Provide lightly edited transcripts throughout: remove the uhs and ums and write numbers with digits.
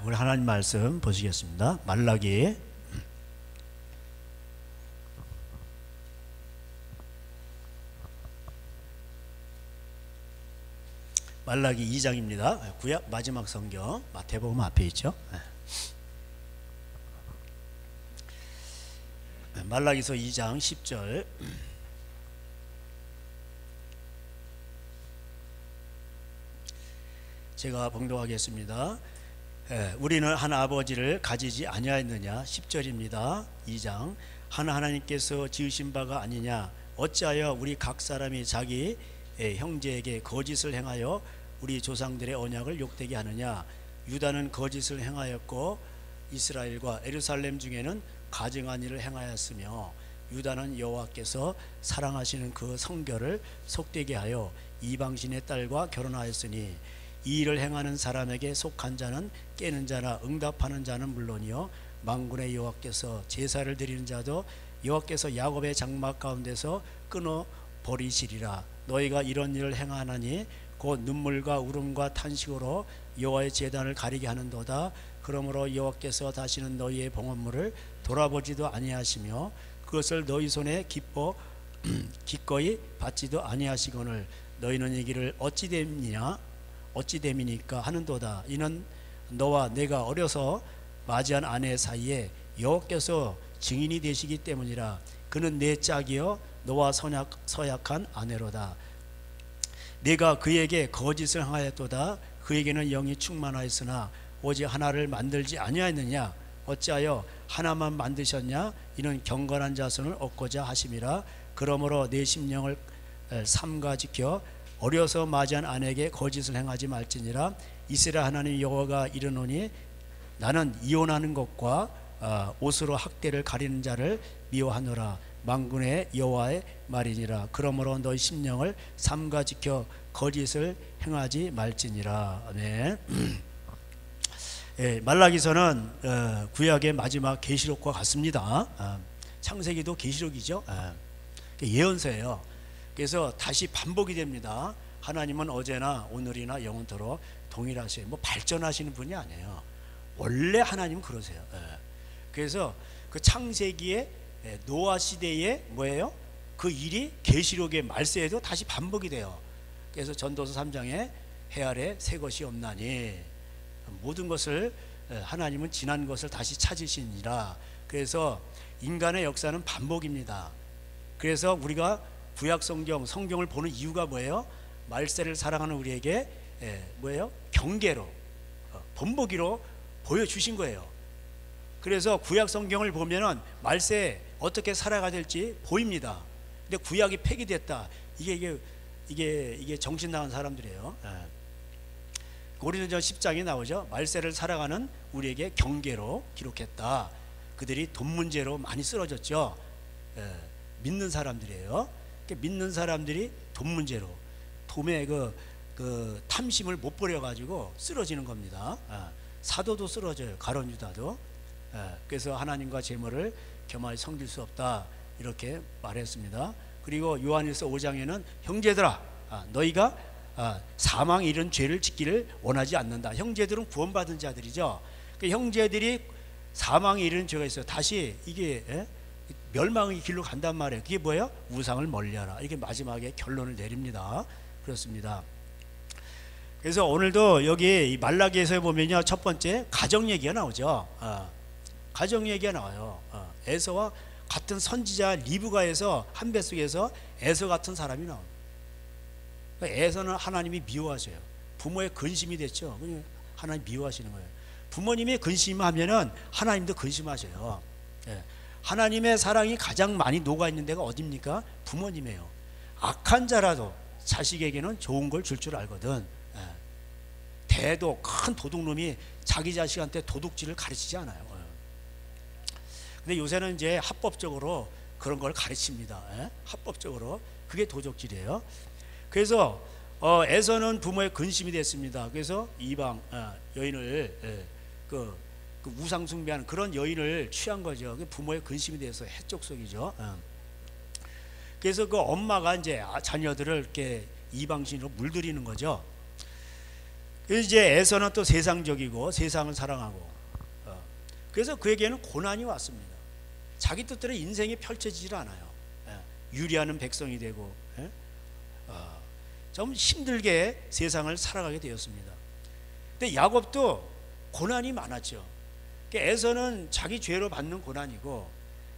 우리 하나님 말씀 보시겠습니다. 말라기 말라기 2장입니다. 구약 마지막 성경 마태복음 앞에 있죠. 말라기서 2장 10절. 제가 봉독하겠습니다. 우리는 한 아버지를 가지지 아니하였느냐. 10절입니다. 2장. 한 하나님께서 지으신 바가 아니냐. 어찌하여 우리 각 사람이 자기 형제에게 거짓을 행하여 우리 조상들의 언약을 욕되게 하느냐. 유다는 거짓을 행하였고 이스라엘과 예루살렘 중에는 가증한 일을 행하였으며 유다는 여호와께서 사랑하시는 그 성결을 속되게 하여 이방신의 딸과 결혼하였으니 이 일을 행하는 사람에게 속한 자는 깨는 자나 응답하는 자는 물론이요 만군의 여호와께서 제사를 드리는 자도 여호와께서 야곱의 장막 가운데서 끊어 버리시리라. 너희가 이런 일을 행하나니 곧 눈물과 울음과 탄식으로 여호와의 제단을 가리게 하는도다. 그러므로 여호와께서 다시는 너희의 봉헌물을 돌아보지도 아니하시며 그것을 너희 손에 기꺼이 받지도 아니하시거늘 너희는 이 길을 어찌 됨이니까 하는도다. 이는 너와 내가 어려서 맞이한 아내 사이에 여호와께서 증인이 되시기 때문이라. 그는 내 짝이요 너와 서약한 아내로다. 내가 그에게 거짓을 행하였도다. 그에게는 영이 충만하였으나 오직 하나를 만들지 아니하였느냐. 어찌하여 하나만 만드셨냐. 이는 경건한 자손을 얻고자 하심이라. 그러므로 내 심령을 삼가 지켜 어려서 맞이한 아내에게 거짓을 행하지 말지니라. 이스라엘 하나님 여호와가 이르노니 나는 이혼하는 것과 옷으로 학대를 가리는 자를 미워하노라. 만군의 여호와의 말이니라. 그러므로 너희 심령을 삼가 지켜 거짓을 행하지 말지니라. 아멘. 말라기서는 구약의 마지막 계시록과 같습니다. 창세기도 계시록이죠. 예언서예요. 그래서 다시 반복이 됩니다. 하나님은 어제나 오늘이나 영원토록 동일하세요. 뭐 발전하시는 분이 아니에요. 원래 하나님은 그러세요. 그래서 그 창세기에 노아 시대에 뭐예요? 그 일이 계시록의 말세에도 다시 반복이 돼요. 그래서 전도서 3장에 해 아래 새 것이 없나니 모든 것을 하나님은 지난 것을 다시 찾으시니라. 그래서 인간의 역사는 반복입니다. 그래서 우리가 구약 성경을 보는 이유가 뭐예요? 말세를 살아가는 우리에게 뭐예요? 경계로 본보기로 보여주신 거예요. 그래서 구약 성경을 보면은 말세에 어떻게 살아가야 될지 보입니다. 근데 구약이 폐기됐다. 이게 정신 나간 사람들이에요. 고린도전 10장에 나오죠. 말세를 살아가는 우리에게 경계로 기록했다. 그들이 돈 문제로 많이 쓰러졌죠. 믿는 사람들이에요. 믿는 사람들이 돈 문제로 돈의 그 탐심을 못 버려가지고 쓰러지는 겁니다. 사도도 쓰러져요. 가룟 유다도. 그래서 하나님과 재물을 겸하여 섬길 수 없다 이렇게 말했습니다. 그리고 요한일서 5장에는 형제들아 너희가 사망에 이른 죄를 짓기를 원하지 않는다. 형제들은 구원받은 자들이죠. 그 형제들이 사망에 이른 죄가 있어요. 다시 이게 멸망의 길로 간단 말이에요. 그게 뭐예요? 우상을 멀리하라. 이게 마지막에 결론을 내립니다. 그렇습니다. 그래서 오늘도 여기 말라기에서 보면요, 첫 번째 가정 얘기가 나오죠. 가정 얘기가 나와요. 에서와 같은 선지자 리브가에서 한 뱃속에서 에서 같은 사람이 나옵니다. 에서는 하나님이 미워하셔요. 부모의 근심이 됐죠. 하나님 미워하시는 거예요. 부모님이 근심하면은 하나님도 근심하셔요. 하나님의 사랑이 가장 많이 녹아 있는 데가 어딥니까? 부모님이에요. 악한 자라도 자식에게는 좋은 걸 줄 줄 알거든. 대도 큰 도둑놈이 자기 자식한테 도둑질을 가르치지 않아요. 근데 요새는 이제 합법적으로 그런 걸 가르칩니다. 합법적으로. 그게 도적질이에요. 그래서 에서는 부모의 근심이 됐습니다. 그래서 이방 여인을 그 우상 숭배하는 그런 여인을 취한 거죠. 부모의 근심이 돼서 해적속이죠. 그래서 그 엄마가 이제 자녀들을 이렇게 이방신으로 물들이는 거죠. 그래서 이제 에서는 또 세상적이고 세상을 사랑하고, 그래서 그에게는 고난이 왔습니다. 자기 뜻대로 인생이 펼쳐지질 않아요. 유리하는 백성이 되고, 좀 힘들게 세상을 살아가게 되었습니다. 근데 야곱도 고난이 많았죠. 에서는 자기 죄로 받는 고난이고,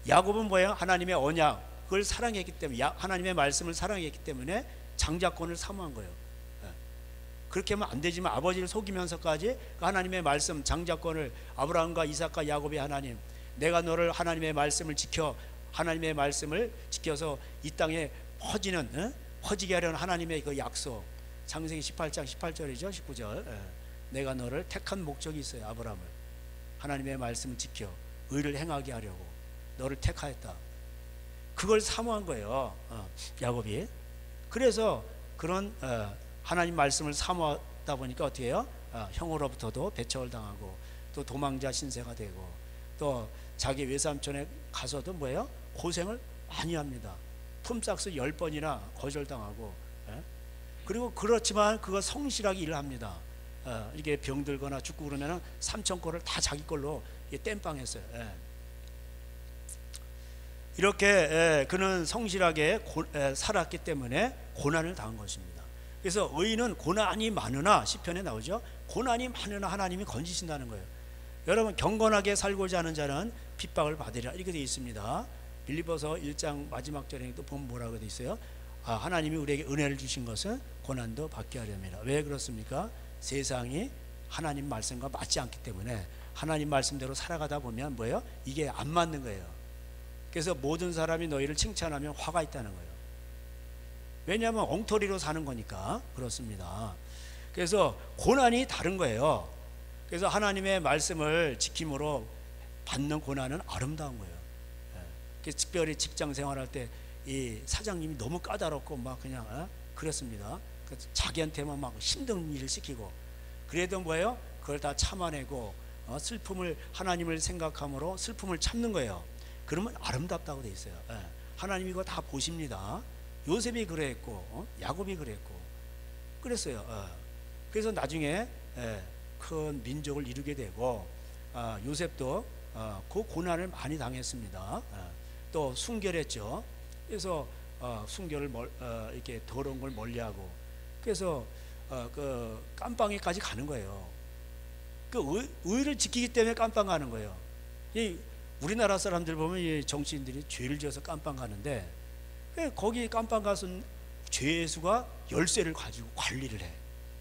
야곱은 뭐예요? 하나님의 언약, 그걸 사랑했기 때문에, 하나님의 말씀을 사랑했기 때문에 장자권을 사모한 거예요. 그렇게 하면 안 되지만 아버지를 속이면서까지 하나님의 말씀, 장자권을, 아브라함과 이삭과 야곱의 하나님, 내가 너를 하나님의 말씀을 지켜, 하나님의 말씀을 지켜서 이 땅에 퍼지게 하려는 하나님의 그 약속, 창세기 18장 18절이죠, 19절. 내가 너를 택한 목적이 있어요. 아브라함을 하나님의 말씀을 지켜 의를 행하게 하려고 너를 택하였다. 그걸 사모한 거예요, 야곱이. 그래서 그런 하나님 말씀을 사모하다 보니까 어떻게 해요? 형으로부터도 배척을 당하고, 또 도망자 신세가 되고, 또 자기 외삼촌에 가서도 뭐예요? 고생을 많이 합니다. 품삯을 10번이나 거절당하고. 그리고 그렇지만 그거 성실하게 일을 합니다. 이게 병들거나 죽고 그러면 삼촌 거를 다 자기 걸로 땜빵했어요. 이렇게 그는 성실하게 살았기 때문에 고난을 당한 것입니다. 그래서 의인은 고난이 많으나, 시편에 나오죠, 고난이 많으나 하나님이 건지신다는 거예요. 여러분, 경건하게 살고자 하는 자는 핍박을 받으리라, 이렇게 되어 있습니다. 빌립보서 1장 마지막 절에 또 보면 뭐라고 되어 있어요? 하나님이 우리에게 은혜를 주신 것은 고난도 받게 하려니라. 왜 그렇습니까? 세상이 하나님 말씀과 맞지 않기 때문에 하나님 말씀대로 살아가다 보면 뭐예요? 이게 안 맞는 거예요. 그래서 모든 사람이 너희를 칭찬하면 화가 있다는 거예요. 왜냐하면 엉터리로 사는 거니까 그렇습니다. 그래서 고난이 다른 거예요. 그래서 하나님의 말씀을 지킴으로 받는 고난은 아름다운 거예요. 특별히 직장 생활할 때 이 사장님이 너무 까다롭고 막 그냥 그렇습니다. 자기한테만 막 힘든 일을 시키고, 그래도 뭐예요? 그걸 다 참아내고 슬픔을, 하나님을 생각함으로 슬픔을 참는 거예요. 그러면 아름답다고 돼 있어요. 하나님이 이거 다 보십니다. 요셉이 그랬고, 야곱이 그랬고 그랬어요. 그래서 나중에 큰 민족을 이루게 되고, 요셉도 그 고난을 많이 당했습니다. 또 순결했죠. 그래서 순결을 이렇게 더러운 걸 멀리하고, 그래서 그 깜빵에까지 가는 거예요. 그 의를 지키기 때문에 깜빵 가는 거예요. 이 우리나라 사람들 보면 이 정치인들이 죄를 지어서 깜빵 가는데, 거기 깜빵 가서 죄의 수가 열쇠를 가지고 관리를 해.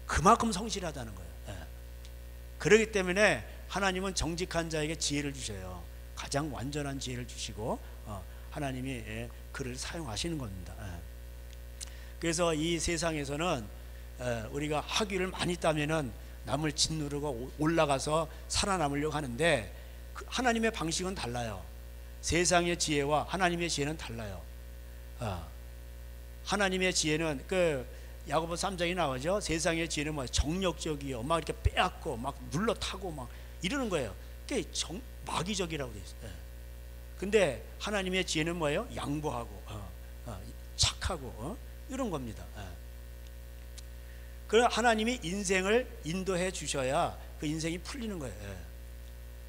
그만큼 성실하다는 거예요. 그렇기 때문에 하나님은 정직한 자에게 지혜를 주셔요. 가장 완전한 지혜를 주시고 하나님이 그를 사용하시는 겁니다. 그래서 이 세상에서는 우리가 학위를 많이 따면은 남을 짓누르고 올라가서 살아남으려고 하는데, 하나님의 방식은 달라요. 세상의 지혜와 하나님의 지혜는 달라요. 하나님의 지혜는 그 야고보 3장에 나오죠. 세상의 지혜는 뭐 정력적이요, 막 이렇게 빼앗고 막 눌러 타고 막 이러는 거예요. 그게 마귀적이라고 돼 있어요. 근데 하나님의 지혜는 뭐예요? 양보하고 착하고 이런 겁니다. 그 하나님이 인생을 인도해 주셔야 그 인생이 풀리는 거예요.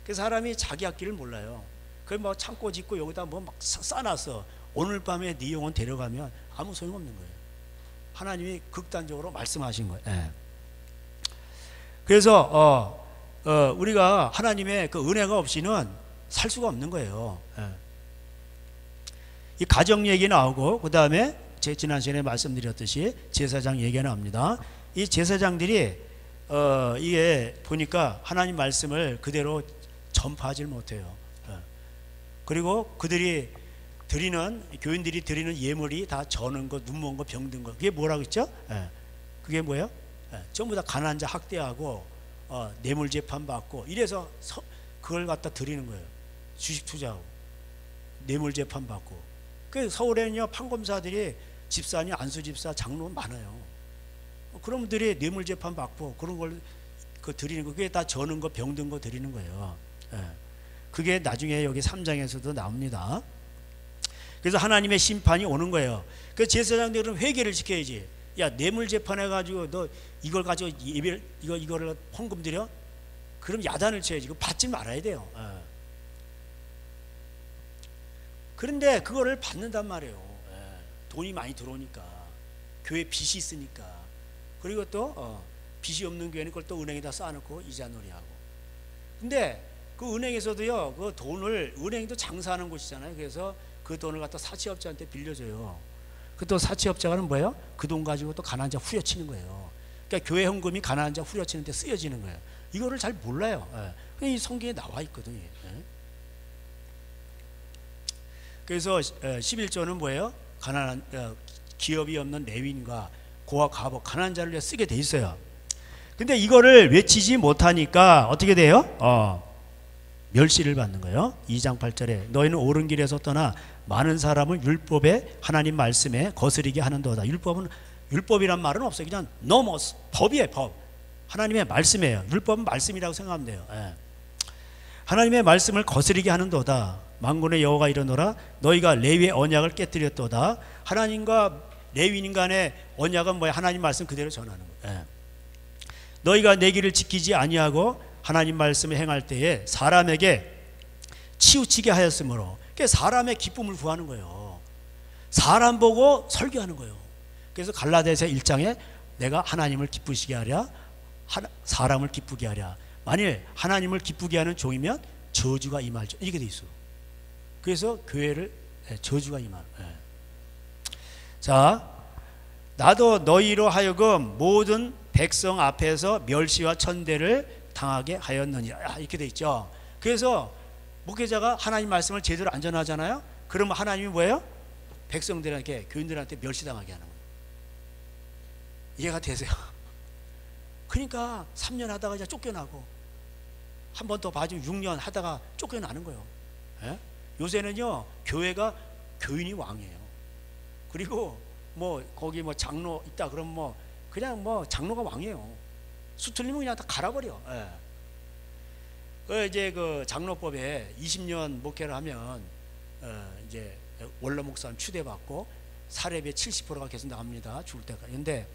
그래서 사람이 자기 앞길을 몰라요. 그 뭐 창고 짓고 여기다 뭐 막 싸놨어. 오늘 밤에 네 영혼 데려가면 아무 소용없는 거예요. 하나님이 극단적으로 말씀하신 거예요. 그래서 우리가 하나님의 그 은혜가 없이는 살 수가 없는 거예요. 이 가정 얘기 나오고, 그 다음에 제 지난 시간에 말씀드렸듯이 제사장 얘기가 나옵니다. 이 제사장들이 이게 보니까 하나님 말씀을 그대로 전파하지 못해요. 그리고 그들이 드리는, 교인들이 드리는 예물이 다 저는 거, 눈먼 거, 병든 거, 그게 뭐라고 했죠? 그게 뭐예요? 전부 다 가난한 자 학대하고 뇌물 재판 받고 이래서 그걸 갖다 드리는 거예요. 주식 투자하고 뇌물 재판 받고. 그 서울에는요, 판검사들이 집사니 안수 집사, 장로 많아요. 그런 분들이 뇌물 재판 받고 그런 걸 드리는 거, 그게 다 저는 거, 병든 거 드리는 거예요. 그게 나중에 여기 3장에서도 나옵니다. 그래서 하나님의 심판이 오는 거예요. 그 제사장들은 회개를 시켜야지. 야, 뇌물 재판해 가지고 너 이걸 가지고 예배 이거를 헌금 드려? 그럼 야단을 쳐야지. 그거 받지 말아야 돼요. 그런데 그거를 받는단 말이에요. 돈이 많이 들어오니까, 교회 빚이 있으니까. 그리고 또 빚이 없는 교회는 그걸 또 은행에다 쌓아놓고 이자놀이하고. 근데 그 은행에서도요, 그 돈을, 은행도 장사하는 곳이잖아요. 그래서 그 돈을 갖다 사채업자한테 빌려줘요. 그 또 사채업자는 뭐예요? 그 돈 가지고 또 가난한 자 후려치는 거예요. 그러니까 교회 헌금이 가난한 자 후려치는 데 쓰여지는 거예요. 이거를 잘 몰라요. 이 성경에 나와 있거든요. 그래서 11조는 뭐예요? 가난한, 기업이 없는 레위인과 고아 과부 가난한 자를 위해 쓰게 돼 있어요. 근데 이거를 외치지 못하니까 어떻게 돼요? 멸시를 받는 거예요. 2장 8절에 너희는 옳은 길에서 떠나 많은 사람을 율법에 하나님 말씀에 거스리게 하는도다. 율법이란 말은 없어요. 그냥 노모스, 법이에요. 법. 하나님의 말씀이에요. 율법은 말씀이라고 생각하면 돼요. 하나님의 말씀을 거스리게 하는도다. 만군의 여호와가 이르노라 너희가 레위의 언약을 깨뜨렸도다. 하나님과 레위인 간의 언약은 뭐야? 하나님 말씀 그대로 전하는 거예요. 너희가 내 길을 지키지 아니하고 하나님 말씀을 행할 때에 사람에게 치우치게 하였으므로, 그러니까 사람의 기쁨을 구하는 거예요. 사람 보고 설교하는 거예요. 그래서 갈라디아서 1장에 내가 하나님을 기쁘시게 하랴, 사람을 기쁘게 하랴. 만일 하나님을 기쁘게 하는 종이면 저주가 임할죠. 이게 돼 있어. 그래서 교회를 저주가 임하는. 자, 나도 너희로 하여금 모든 백성 앞에서 멸시와 천대를 당하게 하였느니라. 이렇게 돼 있죠. 그래서 목회자가 하나님 말씀을 제대로 안 전하잖아요. 그러면 하나님이 뭐예요? 백성들에게, 교인들한테 멸시당하게 하는 거예요. 이해가 되세요? 그러니까 3년 하다가 이제 쫓겨나고, 한 번 더 봐주면 6년 하다가 쫓겨나는 거예요. 요새는요, 교회가 교인이 왕이에요. 그리고 뭐 거기 뭐 장로 있다 그러면 뭐 그냥 뭐 장로가 왕이에요. 수틀리면 그냥 다 갈아버려. 이제 그 장로법에 20년 목회를 하면 이제 원로 목사님 추대받고 사례비의 70%가 계속 나갑니다. 죽을 때까지. 근데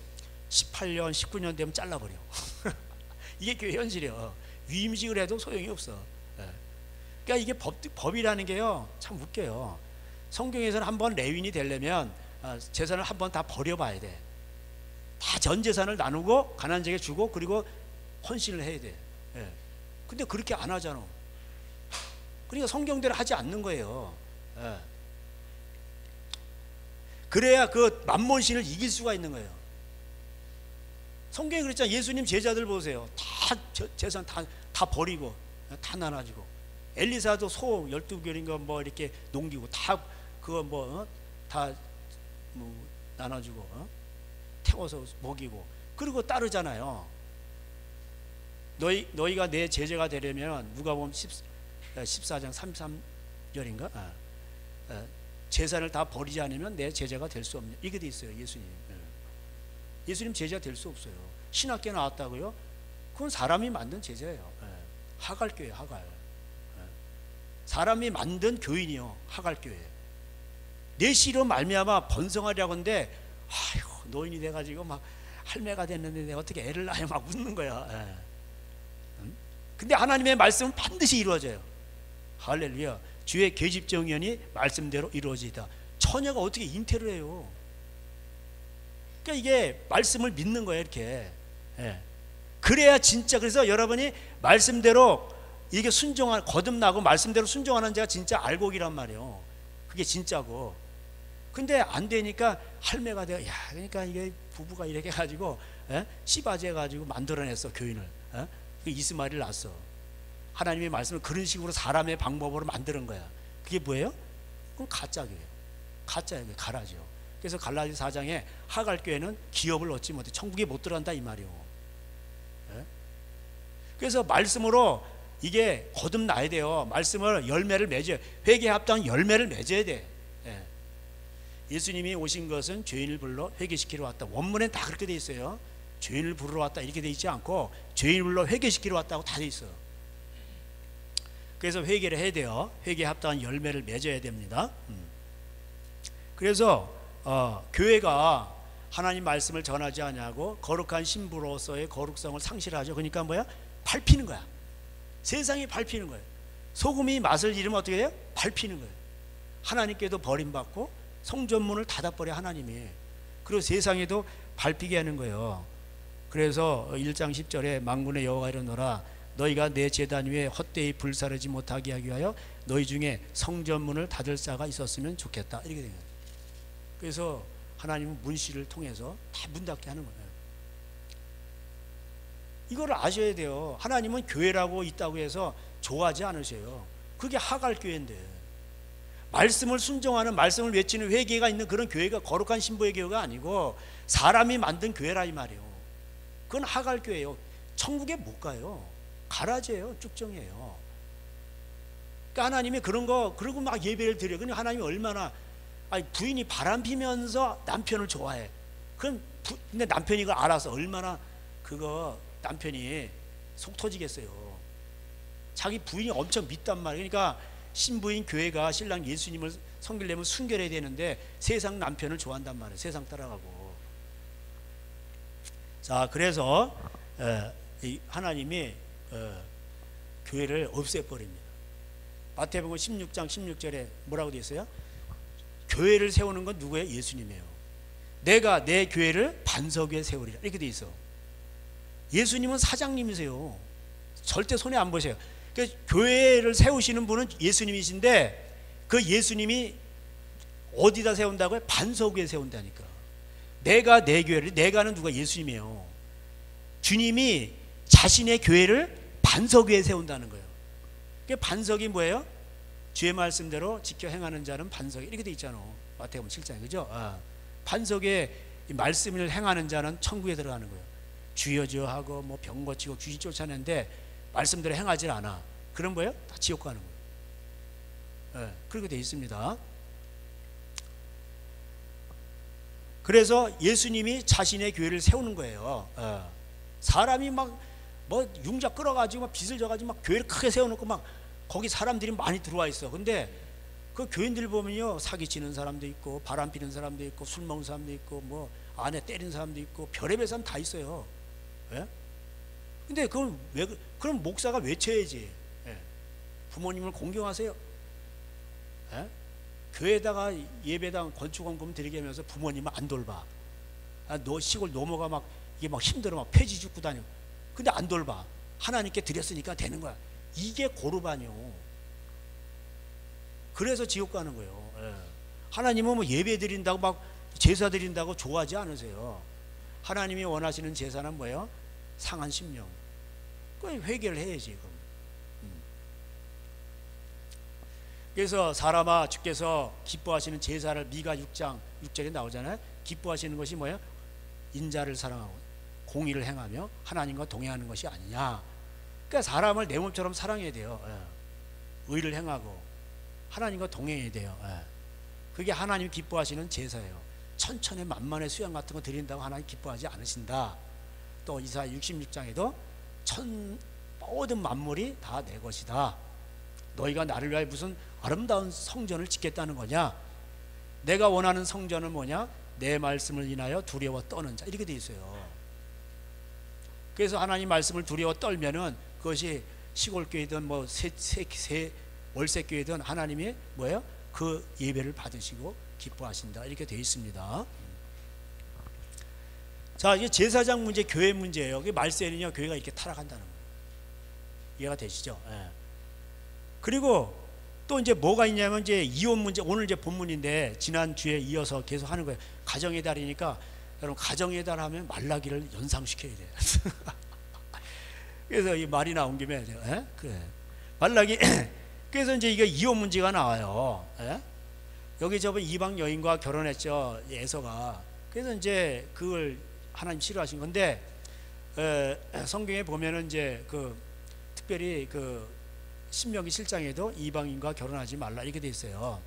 18년, 19년 되면 잘라버려. 이게 교회 현실이에요. 위임직을 해도 소용이 없어. 그러니까 이게 법이라는 게요, 참 웃겨요. 성경에서는 한번 레위인이 되려면 재산을 한번 다 버려봐야 돼. 다 전 재산을 나누고 가난한 자에게 주고 그리고 헌신을 해야 돼. 근데 그렇게 안 하잖아. 그러니까 성경대로 하지 않는 거예요. 그래야 그 만몬신을 이길 수가 있는 거예요. 성경에 그랬잖아요. 예수님 제자들 보세요. 다 재산 다 버리고 다 나눠주고, 엘리사도 소 12결인가 뭐 이렇게 농기고 다 그거 뭐 다 뭐 나눠주고 태워서 먹이고, 그리고 따르잖아요. 너희가 내 제자가 되려면 누가복음 14장 33절인가? 재산을 다 버리지 않으면 내 제자가 될 수 없냐. 이게 돼 있어요. 예수님 제자 될 수 없어요. 신학교 나왔다고요? 그건 사람이 만든 제자예요. 하갈교회, 하갈. 사람이 만든 교인이요, 하갈교회. 내 씨로 말미암아 번성하려고 하는데, 아이고 노인이 돼가지고 막 할매가 됐는데 내가 어떻게 애를 낳아요? 막 웃는 거야. 근데 하나님의 말씀은 반드시 이루어져요. 할렐루야. 주의 계집정연이 말씀대로 이루어지다. 처녀가 어떻게 잉태를 해요? 그러니까 이게 말씀을 믿는 거예요, 이렇게. 그래야 진짜. 그래서 여러분이 말씀대로 이게 거듭나고 말씀대로 순종하는 자가 진짜 알곡이란 말이에요. 그게 진짜고. 근데 안 되니까 할매가 돼요. 야, 그러니까 이게 부부가 이렇게 해가지고 씨바지 해가지고 만들어냈어, 교인을. 이스마엘을 낳았어. 하나님의 말씀을 그런 식으로 사람의 방법으로 만드는 거야. 그게 뭐예요? 그건 가짜교회예요. 가짜예요. 가라죠. 그래서 갈라디 4장에 하갈교회는 기업을 얻지 못해 천국에 못 들어간다 이 말이에요. 그래서 말씀으로 이게 거듭나야 돼요. 말씀을 열매를 맺어요. 회개에 합당한 열매를 맺어야 돼. 예수님이 오신 것은 죄인을 불러 회개시키러 왔다. 원문엔 다 그렇게 돼 있어요. 죄인을 부르러 왔다 이렇게 돼 있지 않고 죄인을 불러 회개시키러 왔다고 다 돼 있어요. 그래서 회개를 해야 돼요. 회개에 합당한 열매를 맺어야 됩니다. 그래서 교회가 하나님 말씀을 전하지 아니하고 거룩한 신부로서의 거룩성을 상실하죠. 그러니까 뭐야? 밟히는 거야. 세상이 밟히는 거예요. 소금이 맛을 잃으면 어떻게 해요? 밟히는 거예요. 하나님께도 버림받고 성전문을 닫아버려 하나님이. 그리고 세상에도 밟히게 하는 거예요. 그래서 1장 10절에 만군의 여호와가 이르노라 너희가 내 제단 위에 헛되이 불사르지 못하게 하기 위하여 너희 중에 성전문을 닫을 자가 있었으면 좋겠다. 이렇게 된 거예요. 그래서 하나님은 문씨를 통해서 다 문 닫게 하는 거예요. 이거를 아셔야 돼요. 하나님은 교회라고 있다고 해서 좋아하지 않으셔요. 그게 하갈 교회인데, 말씀을 순종하는, 말씀을 외치는 회개가 있는 그런 교회가 거룩한 신부의 교회가 아니고 사람이 만든 교회라 이 말이에요. 그건 하갈 교회예요. 천국에 못 가요. 가라지예요. 쭉정이에요. 그러니까 하나님이 그런 거, 그리고 막 예배를 드려. 근데 하나님이 얼마나, 아니 부인이 바람 피면서 남편을 좋아해. 근데 남편이 그걸 알아서 얼마나 그거 남편이 속 터지겠어요. 자기 부인이 엄청 믿단 말이에요. 그러니까 신부인 교회가 신랑 예수님을 섬기려면 순결해야 되는데 세상 남편을 좋아한단 말이에요. 세상 따라가고. 자, 그래서 하나님이 교회를 없애버립니다. 마태복음 16장 16절에 뭐라고 되어 있어요? 교회를 세우는 건 누구예요? 예수님이에요. 내가 내 교회를 반석 위에 세우리라 이렇게 되어 있어. 예수님은 사장님이세요. 절대 손해 안 보세요. 그러니까 교회를 세우시는 분은 예수님이신데 그 예수님이 어디다 세운다고요? 반석 위에 세운다니까. 내가 내 교회를, 내가는 누가? 예수님이에요. 주님이 자신의 교회를 반석 위에 세운다는 거예요. 그러니까 반석이 뭐예요? 주의 말씀대로 지켜 행하는 자는 반석이 이렇게 돼 있잖아. 마태복음 7장에 그죠? 반석에 말씀을 행하는 자는 천국에 들어가는 거예요. 주여 주여 하고 뭐 병 고치고 귀신 쫓아내는데 말씀대로 행하지 않아. 그런 거예요? 다 지옥 가는 거예요. 그렇게 돼 있습니다. 그래서 예수님이 자신의 교회를 세우는 거예요. 사람이 막 뭐 융자 끌어가지고 막 빚을 져가지고 막 교회를 크게 세워놓고 막 거기 사람들이 많이 들어와 있어. 근데 그 교인들 보면요, 사기치는 사람도 있고 바람 피는 사람도 있고 술 먹는 사람도 있고 뭐 아내 때리는 사람도 있고 별의별 사람 다 있어요. 예? 근데 그럼 왜, 그럼 목사가 외쳐야지. 예. 부모님을 공경하세요. 예? 교회에다가 예배당 건축원금 드리게 하면서 부모님을 안 돌봐. 너 시골 노모가 막 이게 막 힘들어 막 폐지 죽고 다녀. 근데 안 돌봐. 하나님께 드렸으니까 되는 거야. 이게 고르반이요. 그래서 지옥 가는 거예요. 예. 하나님은 뭐 예배 드린다고 막 제사 드린다고 좋아하지 않으세요. 하나님이 원하시는 제사는 뭐예요? 상한 심령. 그 회개를 해야지. 그래서 사람아 주께서 기뻐하시는 제사를 미가 6장 6절에 나오잖아요. 기뻐하시는 것이 뭐예요? 인자를 사랑하고 공의를 행하며 하나님과 동행하는 것이 아니냐. 그러니까 사람을 내 몸처럼 사랑해야 돼요. 의를 행하고 하나님과 동행해야 돼요. 그게 하나님 기뻐하시는 제사예요. 천천의 만만의 수양 같은 거 드린다고 하나님 기뻐하지 않으신다. 또 이사야 66장에도 모든 만물이 다 내 것이다. 너희가 나를 위하여 무슨 아름다운 성전을 짓겠다는 거냐? 내가 원하는 성전은 뭐냐? 내 말씀을 인하여 두려워 떠는 자. 이렇게 돼 있어요. 그래서 하나님 말씀을 두려워 떨면은 그것이 시골교회든 뭐 월세교회든 하나님이 뭐예요? 그 예배를 받으시고 기뻐하신다. 이렇게 돼 있습니다. 자, 이게 제사장 문제, 교회 문제예요. 그게 말세는요, 교회가 이렇게 타락한다는 거예요. 이해가 되시죠? 예. 그리고 또 이제 뭐가 있냐면 이제 이혼 문제, 오늘 이제 본문인데 지난주에 이어서 계속 하는 거예요. 가정의 달이니까 여러분 가정의 달 하면 말라기를 연상시켜야 돼요. 그래서 이 말이 나온 김에 그래. 말라기 그래서 이제 이게 이혼 문제가 나와요. 여기 저번 이방 여인과 결혼했죠, 에서가. 그래서 이제 그걸 하나님 싫어하신 건데 성경에 보면은 이제 그 특별히 그 신명기 7장에도 이방인과 결혼하지 말라 이렇게 돼 있어요.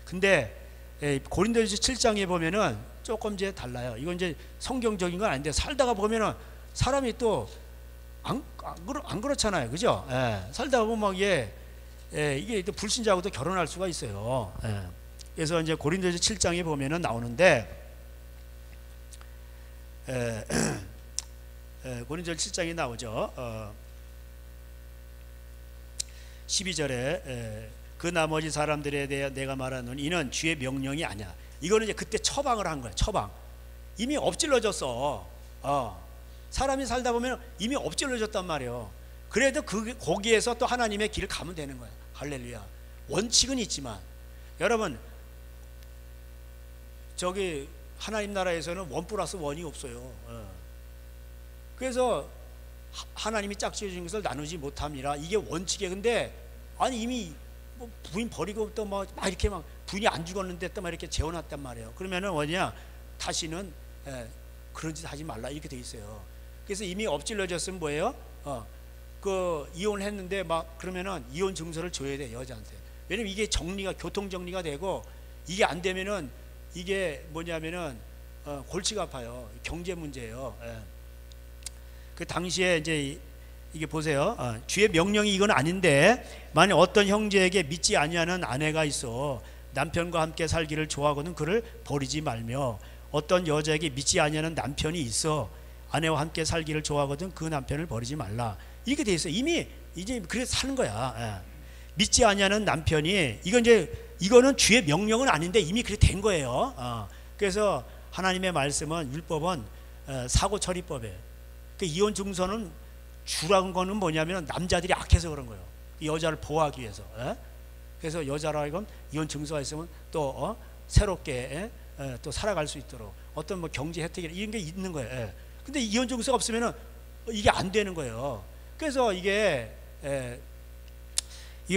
근데 고린도전서 7장에 보면은 조금 이제 달라요. 이건 이제 성경적인 건 아닌데 살다가 보면은 사람이 또 안 그렇잖아요, 그죠? 살다가 보면 막 이게 또 불신자하고도 결혼할 수가 있어요. 그래서 이제 고린도전서 7장에 보면은 나오는데 에, 고린도전 7장에 나오죠. 12절에 그 나머지 사람들에 대해 내가 말하는 이는 주의 명령이 아니야. 이거는 이제 그때 처방을 한 거야. 처방. 이미 엎질러졌어. 사람이 살다 보면 이미 엎질러졌단 말이에요. 그래도 거기에서 또 하나님의 길을 가면 되는 거야. 할렐루야. 원칙은 있지만 여러분, 저기 하나님 나라에서는 원 플러스 원이 없어요. 그래서 하나님이 짝지어준 것을 나누지 못함이라, 이게 원칙이에요. 근데 아니 이미 뭐 부인 버리고 또 막 이렇게 막 부인이 안 죽었는데 또 막 이렇게 재워놨단 말이에요. 그러면은 뭐냐, 다시는 그런 짓 하지 말라 이렇게 돼 있어요. 그래서 이미 엎질러졌으면 뭐예요? 그 이혼했는데 막 그러면은 이혼 증서를 줘야 돼, 여자한테. 왜냐면 이게 정리가, 교통 정리가 되고, 이게 안 되면은 이게 뭐냐면은 골치가 아파요. 경제 문제예요. 그 당시에 이제 이게 보세요. 주의 명령이 이건 아닌데 만약 어떤 형제에게 믿지 아니하는 아내가 있어 남편과 함께 살기를 좋아하거든 그를 버리지 말며, 어떤 여자에게 믿지 아니하는 남편이 있어 아내와 함께 살기를 좋아하거든 그 남편을 버리지 말라. 이렇게 돼 있어요. 이미 이제 그래서 사는 거야. 믿지 아니하는 남편이, 이거는 주의 명령은 아닌데 이미 그렇게 된 거예요. 그래서 하나님의 말씀은, 율법은 사고 처리법이에요. 그 이혼 증서는 주라는 거는 뭐냐면 남자들이 악해서 그런 거예요. 여자를 보호하기 위해서. 그래서 여자라 하여금 이혼 증서가 있으면 또 새롭게 또 살아갈 수 있도록 어떤 뭐 경제 혜택이 이런 게 있는 거예요. 근데 이혼 증서가 없으면은 이게 안 되는 거예요. 그래서 이게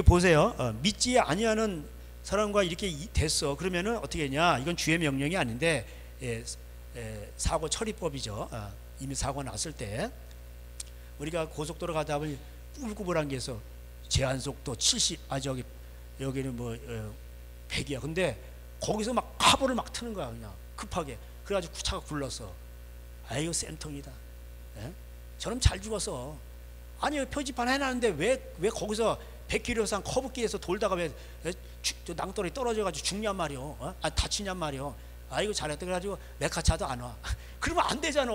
보세요. 믿지 아니하는 사람과 이렇게 됐어. 그러면은 어떻게 했냐? 이건 주의 명령이 아닌데 사고 처리법이죠. 이미 사고 났을 때 우리가 고속도로 가다 보니 꾸불꾸불한 게 있어. 제한 속도 70, 여기는 뭐 100이야. 근데 거기서 막 카보를 막 트는 거야, 그냥 급하게. 그래가지고 차가 굴렀어. 아이고 쌤통이다. 저놈 잘 죽었어. 아니 표지판 해놨는데 왜 거기서 100km 이상 커브길에서 돌다가 왜 낭떠러지 떨어져가지고 죽냔 말이오. 다치냔 말이오. 아이고 잘했다. 그래가지고 레카차도 안 와. 그러면 안 되잖아.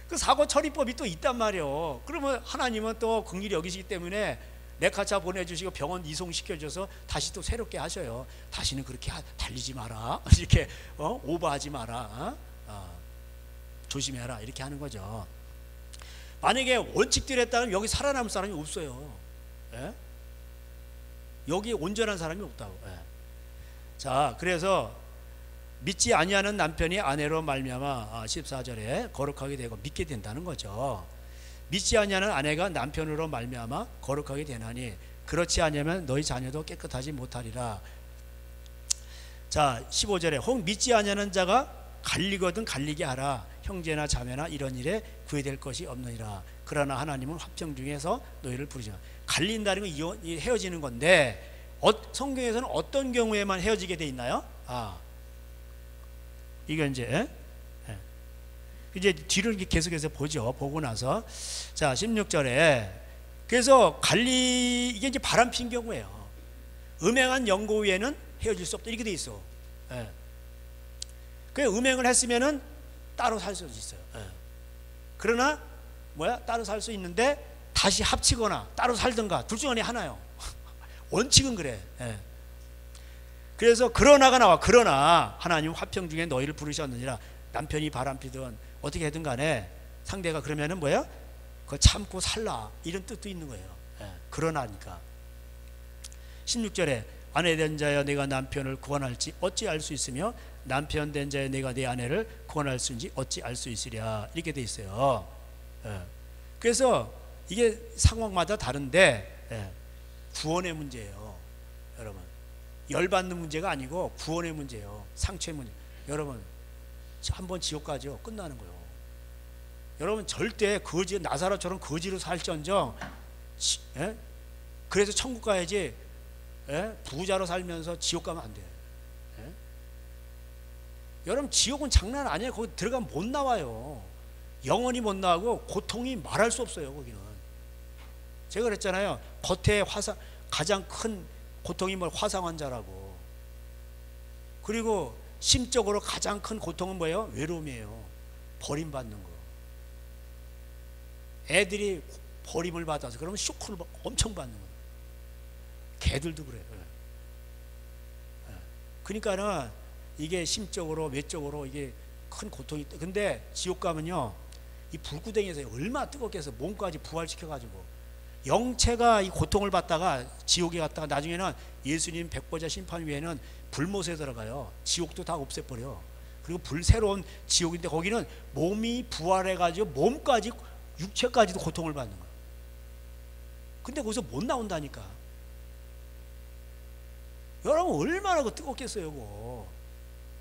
그 사고 처리법이 또 있단 말이오. 그러면 하나님은 또 긍휼히 여기시기 때문에 레카차 보내주시고 병원 이송시켜줘서 다시 또 새롭게 하셔요. 다시는 그렇게 달리지 마라. 이렇게 오버하지 마라. 조심해라. 이렇게 하는 거죠. 만약에 원칙대로 했다면 여기 살아남을 사람이 없어요. 여기 온전한 사람이 없다고. 자, 그래서 믿지 아니하는 남편이 아내로 말미암아 14절에 거룩하게 되고 믿게 된다는 거죠. 믿지 아니하는 아내가 남편으로 말미암아 거룩하게 되나니 그렇지 아니하면 너희 자녀도 깨끗하지 못하리라. 자, 15절에 혹 믿지 아니하는 자가 갈리거든 갈리게 하라. 형제나 자매나 이런 일에 구애될 것이 없느니라. 그러나 하나님은 화평 중에서 너희를 부르시나. 갈린다는 건 헤어지는 건데 성경에서는 어떤 경우에만 헤어지게 돼 있나요? 이거 이제 뒤를 계속해서 보죠. 보고 나서 자 16절에 그래서 이게 이제 바람핀 경우예요. 음행한 연고 위에는 헤어질 수 없다 이렇게 돼 있어. 그 음행을 했으면은 따로 살 수 있어요. 그러나 따로 살 수 있는데 다시 합치거나 따로 살든가 둘 중 안에 하나요. 원칙은 그래. 그래서 그러나가 나와. 그러나 하나님 화평 중에 너희를 부르셨느니라. 남편이 바람피든 어떻게 하든 간에 상대가 그러면은 그거 참고 살라 이런 뜻도 있는 거예요. 그러나니까 16절에 아내 된 자여 내가 남편을 구원할지 어찌 알 수 있으며 남편 된 자여 내가 내 아내를 구원할 수 있는지 어찌 알 수 있으랴 이렇게 돼 있어요. 그래서 이게 상황마다 다른데 구원의 문제예요. 여러분 열받는 문제가 아니고 구원의 문제예요. 상처의 문제. 여러분 한번 지옥 가죠. 끝나는 거예요. 여러분 절대 나사로처럼 거지로 살지언정 그래서 천국 가야지 부자로 살면서 지옥 가면 안 돼요. 여러분 지옥은 장난 아니에요. 거기 들어가면 못 나와요. 영원히 못 나오고 고통이 말할 수 없어요. 거기는 제가 그랬잖아요. 겉에 가장 큰 고통이 화상 환자라고. 그리고 심적으로 가장 큰 고통은 뭐예요? 외로움이에요. 버림받는 거. 애들이 버림을 받아서 그러면 쇼크를 엄청 받는 거예요. 개들도 그래요. 그러니까는 이게 심적으로 외적으로 이게 큰 고통이 있다. 근데 지옥 가면요, 이 불구덩이에서 얼마나 뜨겁게 해서 몸까지 부활시켜가지고 영체가 이 고통을 받다가 지옥에 갔다가 나중에는 예수님 백보자 심판 위에는 불못에 들어가요. 지옥도 다 없애버려. 그리고 새로운 지옥인데 거기는 몸이 부활해가지고 몸까지 육체까지도 고통을 받는 거야. 근데 거기서 못 나온다니까. 여러분 얼마나 뜨겁겠어요 그거.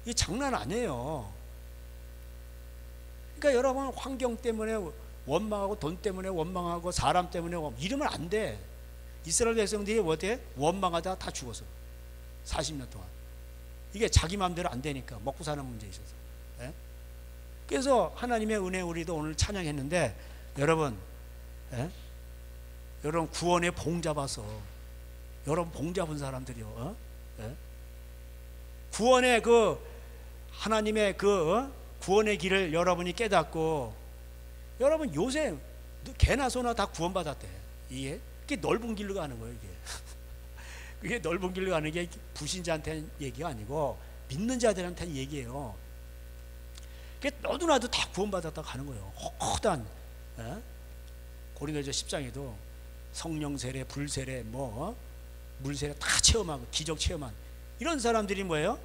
이게 장난 아니에요. 그러니까 여러분 환경 때문에 원망하고 돈 때문에 원망하고 사람 때문에 이러면 안 돼. 이스라엘 백성들이 어때? 원망하다 다 죽었어. 40년 동안. 이게 자기 마음대로 안 되니까 먹고 사는 문제에 있어서. 예? 그래서 하나님의 은혜 우리도 오늘 찬양했는데 여러분, 예? 여러분 구원의 봉 잡아서 여러분 봉 잡은 사람들이요. 어? 예? 구원의 그 하나님의 그 구원의 길을 여러분이 깨닫고 여러분 요새 개나 소나 다 구원받았대. 이게 넓은 길로 가는 거예요. 이게 그게 넓은 길로 가는 게 불신자한테는 얘기가 아니고 믿는 자들한테는 얘기예요. 그게 너도 나도 다 구원받았다 가는 거예요. 허단 고린도서 10장에도 성령 세례, 불 세례, 물 세례 다 체험하고 기적 체험한 이런 사람들이 뭐예요?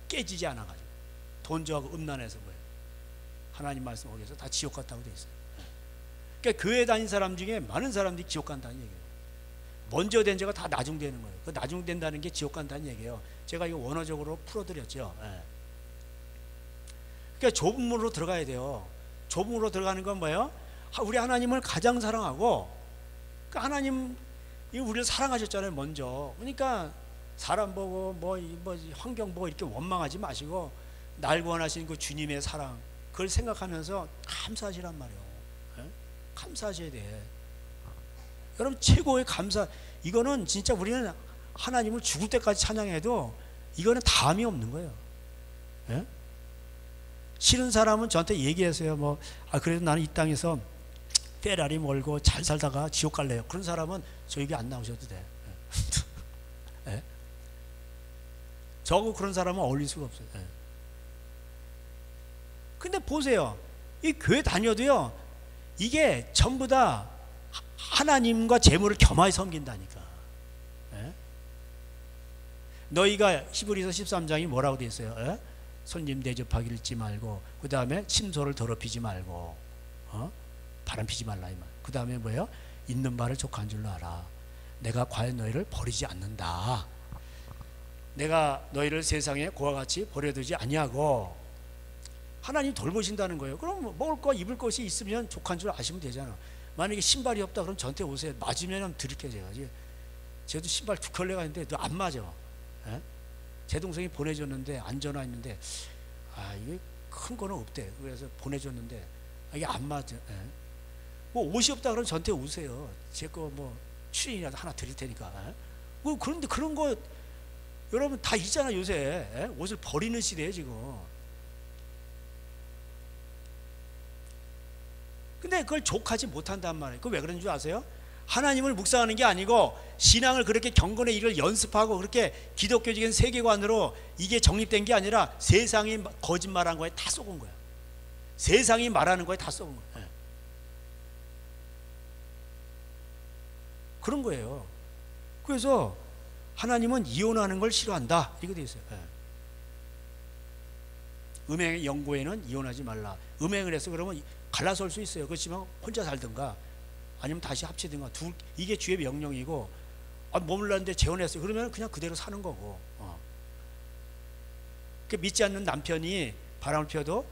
깨지지 않아가지고 돈저하고 음란해서 뭐예요? 하나님 말씀 어겨서 다 지옥 갔다고 돼 있어요. 그러니까 교회 다닌 사람 중에 많은 사람들이 지옥 간다는 얘기예요. 먼저 된 자가 다 나중되는 거예요. 그 나중된다는 게 지옥 간다는 얘기예요. 제가 이거 원어적으로 풀어드렸죠. 그러니까 좁은 문으로 들어가야 돼요. 좁은 문으로 들어가는 건 뭐예요? 우리 하나님을 가장 사랑하고 그러니까 하나님 우리를 사랑하셨잖아요 먼저. 그러니까 사람 보고 뭐 환경 보고 이렇게 원망하지 마시고 날 구원하신 그 주님의 사랑 그걸 생각하면서 감사하시란 말이에요. 감사하셔야 돼. 여러분 최고의 감사. 이거는 진짜 우리는 하나님을 죽을 때까지 찬양해도 이거는 다음이 없는 거예요. 예? 싫은 사람은 저한테 얘기하세요. 그래도 나는 이 땅에서 페라리 몰고 잘 살다가 지옥 갈래요. 그런 사람은 저 얘기 안 나오셔도 돼. 예? 저하고 그런 사람은 어울릴 수가 없어요. 예. 근데 보세요. 이 교회 다녀도요. 이게 전부 다 하나님과 재물을 겸하여 섬긴다니까. 예? 너희가 히브리서 13장이 뭐라고 돼 있어요? 예? 손님 대접하기 잊지 말고 그 다음에 침소를 더럽히지 말고 바람 피지 말라 이 말. 그 다음에 뭐예요? 있는 바를 족한 줄로 알아. 내가 과연 너희를 버리지 않는다. 내가 너희를 세상에 고와 같이 버려두지 아니하고 하나님 돌보신다는 거예요. 그럼 먹을 거 입을 것이 있으면 족한 줄 아시면 되잖아. 만약에 신발이 없다 그럼 저한테 오세요. 맞으면 드릴게요. 제가 쟤도 신발 2켤레가 있는데 너 안 맞아. 예? 제 동생이 보내줬는데 안 전화했는데 이게 큰 거는 없대. 그래서 보내줬는데 이게 안 맞아. 예? 옷이 없다 그러면 저한테 오세요. 제 거 추인이라도 하나 드릴 테니까. 예? 그런데 그런 거 여러분 다 있잖아 요새. 예? 옷을 버리는 시대에 지금. 근데 그걸 족하지 못한단 말이에요. 그거 왜 그런 줄 아세요? 하나님을 묵상하는 게 아니고 신앙을 그렇게 경건의 일을 연습하고 그렇게 기독교적인 세계관으로 이게 정립된 게 아니라 세상이 거짓말한 거에 다 속은 거야. 세상이 말하는 거에 다 속은 거야. 네. 그런 거예요. 그래서 하나님은 이혼하는 걸 싫어한다 이거 돼 있어요. 네. 음행 연고에는 이혼하지 말라. 음행을 해서 그러면 갈라설 수 있어요. 그렇지만 혼자 살든가 아니면 다시 합치든가 이게 주의 명령이고 머물렀는데 재혼했어요. 그러면 그냥 그대로 사는 거고. 그 믿지 않는 남편이 바람을 피워도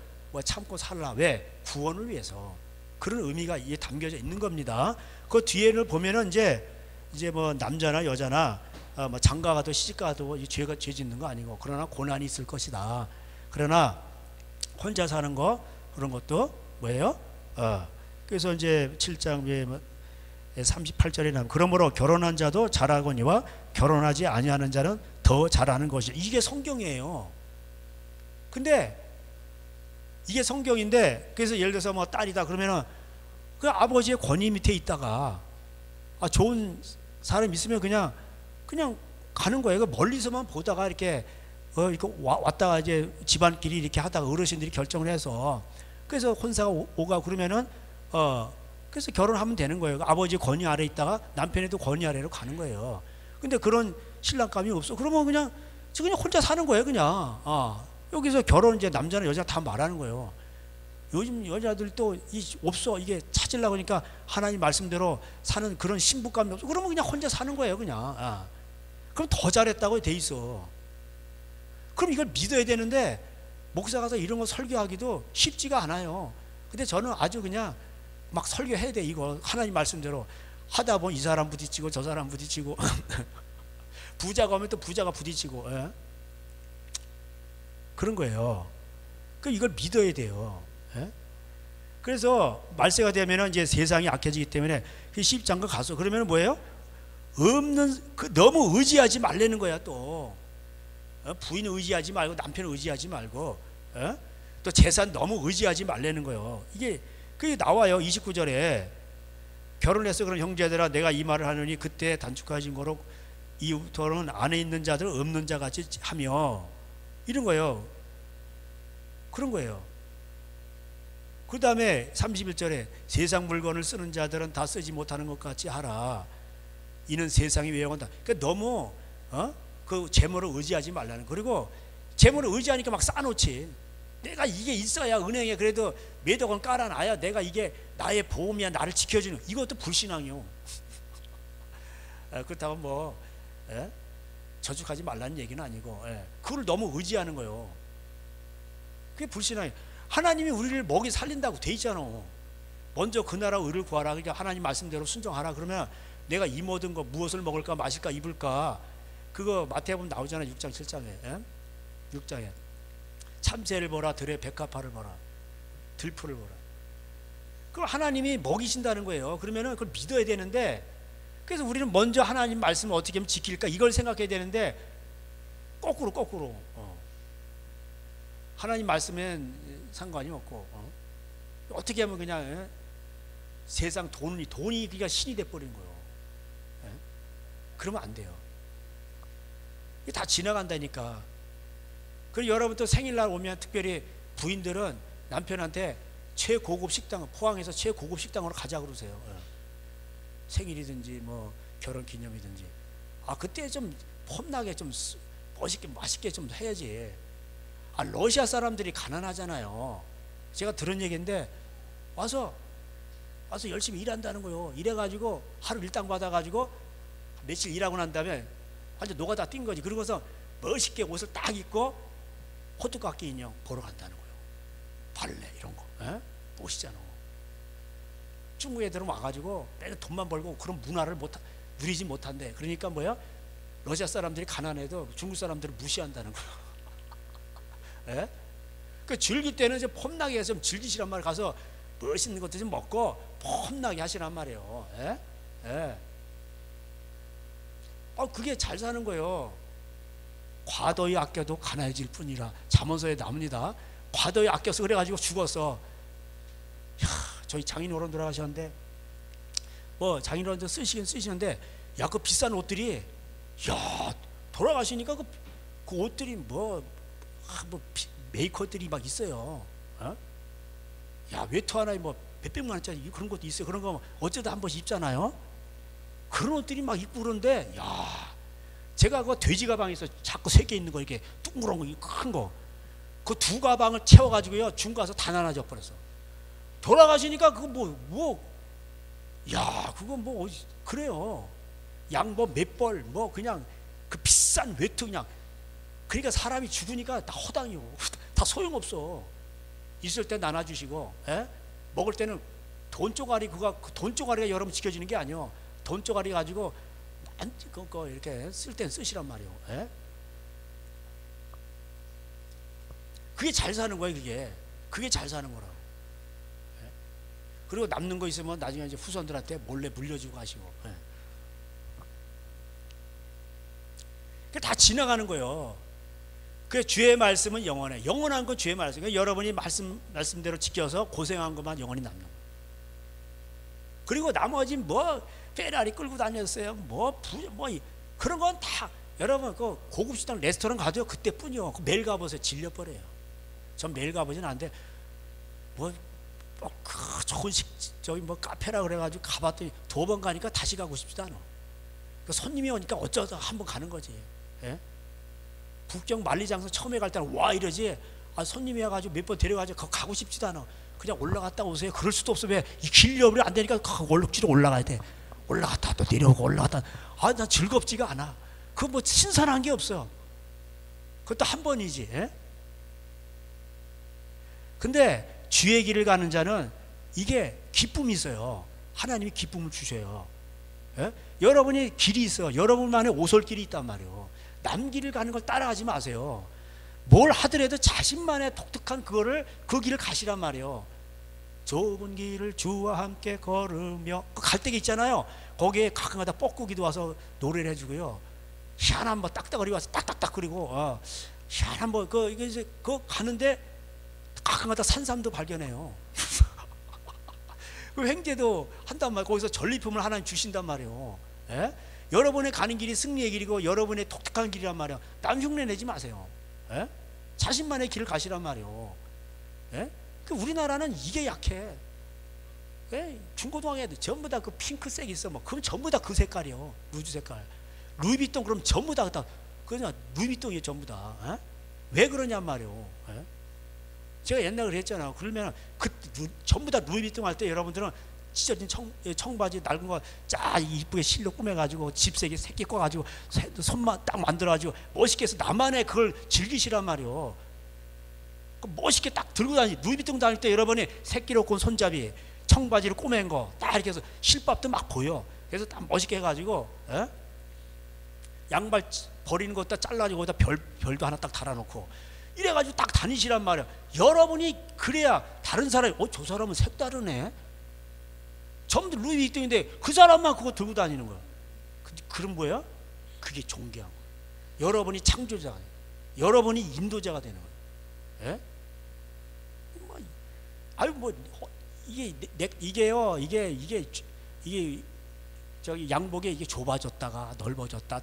참고 살라. 왜? 구원을 위해서. 그런 의미가 이게 담겨져 있는 겁니다. 그 뒤에를 보면은 이제 남자나 여자나 장가가도 시집가도 이 죄 짓는 거 아니고 그러나 고난이 있을 것이다. 그러나 혼자 사는 거 그런 것도 뭐예요? 그래서 이제 7장 38절에 나오면 그러므로 결혼한 자도 잘하거니와 결혼하지 아니하는 자는 더 잘하는 것이. 이게 성경이에요. 근데 이게 성경인데, 그래서 예를 들어서 뭐 딸이다 그러면은 그 아버지의 권위 밑에 있다가 좋은 사람 있으면 그냥 가는 거예요. 그 멀리서만 보다가 이렇게 이렇게 왔다가 이제 집안끼리 이렇게 하다가 어르신들이 결정을 해서, 그래서 혼사가 오가 그러면은 그래서 결혼하면 되는 거예요. 아버지 권위 아래 있다가 남편에도 권위 아래로 가는 거예요. 근데 그런 신랑감이 없어. 그러면 그냥 혼자 사는 거예요. 그냥 여기서 결혼 이제 남자나 여자 다 말하는 거예요. 요즘 여자들도 없어. 이게 찾으려고 하니까 하나님 말씀대로 사는 그런 신부감이 없어. 그러면 그냥 혼자 사는 거예요. 그냥. 그럼 더 잘했다고 돼 있어. 그럼 이걸 믿어야 되는데 목사 가서 이런 거 설교하기도 쉽지가 않아요. 근데 저는 아주 그냥 막 설교해야 돼. 이거 하나님 말씀대로 하다 보면 이 사람 부딪히고 저 사람 부딪히고 부자가 오면 또 부자가 부딪히고 그런 거예요. 이걸 믿어야 돼요. 그래서 말세가 되면 이제 세상이 악해지기 때문에 그 10장가 가서 그러면 뭐예요? 너무 의지하지 말라는 거야. 또 부인을 의지하지 말고 남편을 의지하지 말고 또 재산 너무 의지하지 말라는 거예요. 그게 나와요. 29절에 결혼해서 그런 형제들아 내가 이 말을 하느니 그때 단축하신 거로 이후부터는 안에 있는 자들 없는 자 같이 하며, 이런 거예요. 그런 거예요. 그 다음에 31절에 세상 물건을 쓰는 자들은 다 쓰지 못하는 것 같이 하라. 이는 세상이 외형한다. 그러니까 너무 그 재물을 의지하지 말라는. 그리고 재물을 의지하니까 막 쌓아놓지. 내가 이게 있어야 은행에 그래도 몇억 원 깔아놔야 내가 이게 나의 보험이야, 나를 지켜주는. 이것도 불신앙이요. 그렇다고 뭐 저축하지 말라는 얘기는 아니고 그걸 너무 의지하는 거예요. 그게 불신앙이에요. 하나님이 우리를 먹이 살린다고 돼 있잖아. 먼저 그 나라 의를 구하라. 그러니까 하나님 말씀대로 순종하라. 그러면 내가 이 모든 거 무엇을 먹을까 마실까 입을까, 그거 마태복음 나오잖아. 6장 7장에 6장에 참새를 보라, 들의 백합화를 보라, 들풀을 보라. 그걸 하나님이 먹이신다는 거예요. 그러면은 그걸 믿어야 되는데, 그래서 우리는 먼저 하나님 말씀을 어떻게 하면 지킬까 이걸 생각해야 되는데 거꾸로 하나님 말씀엔 상관이 없고 어떻게 하면 그냥 세상 돈이 그러니까 신이 돼버린 거예요. 그러면 안 돼요. 이게 다 지나간다니까. 그리고 여러분 또 생일날 오면 특별히 부인들은 남편한테 최고급 식당, 포항에서 최고급 식당으로 가자 그러세요. 생일이든지 뭐 결혼 기념이든지. 그때 좀 폼나게 좀 멋있게 맛있게 좀 해야지. 러시아 사람들이 가난하잖아요. 제가 들은 얘기인데 와서 열심히 일한다는 거예요. 일해가지고 하루 일당 받아가지고 며칠 일하고 난 다음에 완전 노가다 뛴 거지. 그러고서 멋있게 옷을 딱 입고 호두깎이 인형 보러 간다는 거예요. 발레 이런 거. 멋있잖아. 중국 애들은 와가지고 내가 돈만 벌고 그런 문화를 누리지 못한대. 그러니까 뭐야? 러시아 사람들이 가난해도 중국 사람들을 무시한다는 거예요. 그 즐길 때는 이제 폼나게 해서 즐기시란 말이에요. 가서 멋있는 것도 좀 먹고 폼나게 하시란 말이에요. 그게 잘 사는 거예요. 과도히 아껴도 가난해질 뿐이라. 잠언서에 나옵니다. 과도히 아껴서 그래가지고 죽었어. 저희 장인어른 돌아가셨는데 뭐 장인어른도 쓰시는데 그 비싼 옷들이 돌아가시니까 그 옷들이 메이커들이 막 있어요. 외투 하나에 뭐 몇백만 원짜리 그런 것도 있어요. 그런 거 어쩌다 한 번씩 입잖아요. 그런 옷들이 막 입고 그러는데 제가 그 돼지 가방에서 자꾸 3개 있는 거 이렇게 둥그런 거 큰 거 그 2 가방을 채워가지고요 중 가서 다 나눠져 버렸어. 돌아가시니까 그거 그거 뭐 그래요. 양 뭐 몇 벌 뭐 그냥 그 비싼 외투 그냥. 그러니까 사람이 죽으니까 다 허당이요. 다 소용없어. 있을 때 나눠주시고 먹을 때는 돈 쪼가리 돈 쪼가리가 여러분 지켜지는 게 아니요. 돈 쪼가리 가지고 그거 이렇게 쓸 땐 쓰시란 말이에요. 그게 잘 사는 거예요. 그게 잘 사는 거라고. 그리고 남는 거 있으면 나중에 이제 후손들한테 몰래 물려주고 하시고. 그게 다 지나가는 거예요. 그 주의 말씀은 영원해. 영원한 건 주의 말씀. 그러니까 여러분이 말씀대로 지켜서 고생한 것만 영원히 남는 거예요. 그리고 나머지 뭐 페라리 끌고 다녔어요. 뭐 그런 건 다 여러분 그 고급 식당 레스토랑 가도 그때뿐이요. 그 매일 가보세요. 질려버려요. 전 매일 가보진 않는데 그 좋은 저기 뭐 카페라 그래가지고 가봤더니 2번 가니까 다시 가고 싶지도 않아. 그 손님이 오니까 어쩌다 한번 가는 거지. 예? 북경 만리장성 처음에 갈 때는 와 이러지. 손님이 와가지고 몇 번 데려가지고 가고 싶지도 않아. 그냥 올라갔다 오세요. 그럴 수도 없어. 왜 이 길려버리 안 되니까 얼룩지로 올라가야 돼. 올라갔다 또 내려오고 올라갔다. 난 즐겁지가 않아. 그 뭐 신선한 게 없어. 그것도 한 번이지. 예? 근데 주의 길을 가는 자는 이게 기쁨이 있어요. 하나님이 기쁨을 주셔요. 예? 여러분이 길이 있어. 여러분만의 오솔길이 있단 말이에요. 남 길을 가는 걸 따라가지 마세요. 뭘 하더라도 자신만의 독특한 그 길을 가시란 말이에요. 좁은 길을 주와 함께 걸으며 갈 때가 있잖아요. 거기에 가끔가다 뻐꾸기도 와서 노래를 해주고요. 희한한 뭐 딱딱거리 와서 딱딱딱 그리고 희한한 뭐 이게 이제 가는데 가끔가다 산삼도 발견해요. 그 횡재도 한단 말이에요. 거기서 전리품을 하나님 주신단 말이에요. 예? 여러분의 가는 길이 승리의 길이고 여러분의 독특한 길이란 말이에요. 남 흉내 내지 마세요. 예? 자신만의 길을 가시란 말이에요. 예? 우리나라는 이게 약해. 예? 중고등학교 애들 전부 다 그 핑크색 있어. 뭐 그럼 전부 다 그 색깔이요. 루즈 색깔. 루이비통 그럼 전부 다 그냥 루이비통이 전부 다. 예? 왜 그러냔 말이에요. 예? 제가 옛날에 그랬잖아요. 그러면 전부 다 루이비통 할 때 여러분들은 찢어진 청바지 낡은 거 짜 이쁘게 실로 꾸며가지고 집세게 새끼 꺼가지고 손만 딱 만들어가지고 멋있게 해서 나만의 그걸 즐기시란 말이요. 멋있게 딱 들고 루이비통 다닐 때 여러분이 새끼로 꼰 손잡이 청바지를 꼬맨 거 딱 이렇게 해서 실밥도 막 보여. 그래서 딱 멋있게 해가지고 양발 버리는 거 딱 잘라지고 거기다 별도 하나 딱 달아놓고 이래가지고 딱 다니시란 말이야. 여러분이 그래야 다른 사람이 저 사람은 색다르네. 전부 루이비통인데 그 사람만 그거 들고 다니는 거야. 그럼 뭐야? 그게 존귀한 거야. 여러분이 창조자가 돼요. 여러분이 인도자가 되는 거예요. 예? 이게 저기 양복에 이게 좁아졌다가 넓어졌다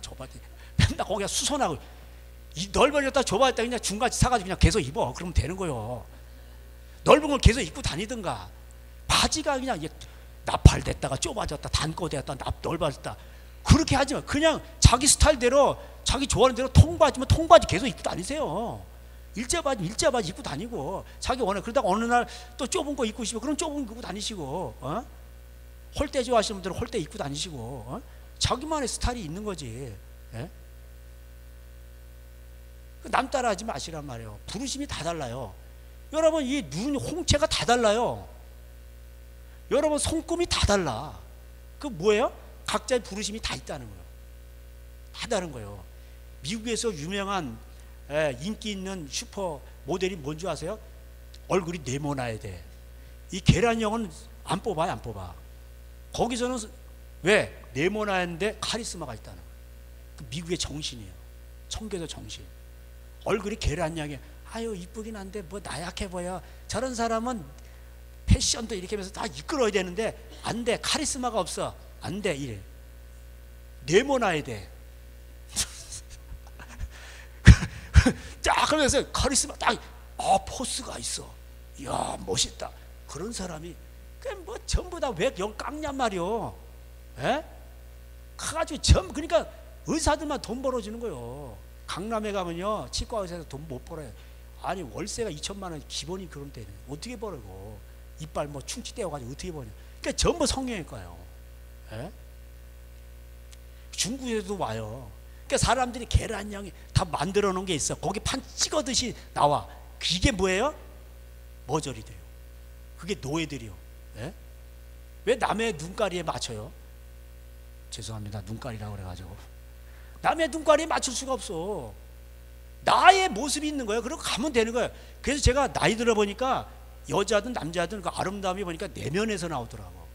맨날 거기가 수선하고 넓어졌다 좁아졌다 그냥 중같이 사가지고 그냥 계속 입어. 그러면 되는 거요. 넓은 걸 계속 입고 다니든가. 바지가 그냥 이게 나팔됐다가 좁아졌다 단꼬되었다 넓어졌다 그렇게 하지 마. 그냥 자기 스타일대로 자기 좋아하는 대로 통바지면 통바지 계속 입고 다니세요. 일자바지 입고 다니고 자기 원해. 그러다가 어느 날 또 좁은 거 입고 싶어. 그럼 좁은 거 입고 다니시고 홀대 좋아하시는 분들은 홀대 입고 다니시고 자기만의 스타일이 있는 거지. 예? 남 따라하지 마시란 말이에요. 부르심이 다 달라요. 여러분 이 눈 홍채가 다 달라요. 여러분 손금이 다 달라. 그 뭐예요? 각자의 부르심이 다 있다는 거예요. 다 다른 거예요. 미국에서 유명한 인기 있는 슈퍼 모델이 뭔지 아세요? 얼굴이 네모나야 돼. 이 계란형은 안 뽑아요. 안 뽑아. 거기서는 왜? 네모나는데 카리스마가 있다는 거예요. 그 미국의 정신이에요. 청교도 정신. 얼굴이 계란형이 아유 이쁘긴 한데 뭐 나약해 보여. 저런 사람은 패션도 이렇게 하면서 다 이끌어야 되는데 안 돼. 카리스마가 없어. 안 돼. 이래. 네모나야 돼. 쫙 그러면서 카리스마 딱 포스가 있어. 이야 멋있다. 그런 사람이 그냥 뭐 전부 다 왜 영 깎냔 말이요. 에? 가가지고 그러니까 의사들만 돈 벌어주는 거요. 강남에 가면요 치과 의사에서 돈 못 벌어요. 아니 월세가 2천만 원 기본이 그런 때는 어떻게 벌고 이빨 뭐 충치 떼어가지고 어떻게 버냐. 그러니까 전부 성형외과예요. 예? 중국에도 와요. 그러니까 사람들이 계란형이 다 만들어 놓은 게 있어. 거기 판 찍어듯이 나와. 이게 뭐예요? 머저리들이요. 그게 노예들이요. 예? 왜 남의 눈가리에 맞춰요? 죄송합니다. 눈가리라고 그래가지고 남의 눈가리에 맞출 수가 없어. 나의 모습이 있는 거예요. 그리고 가면 되는 거예요. 그래서 제가 나이 들어 보니까 여자든 남자든 그 아름다움이 보니까 내면에서 나오더라고.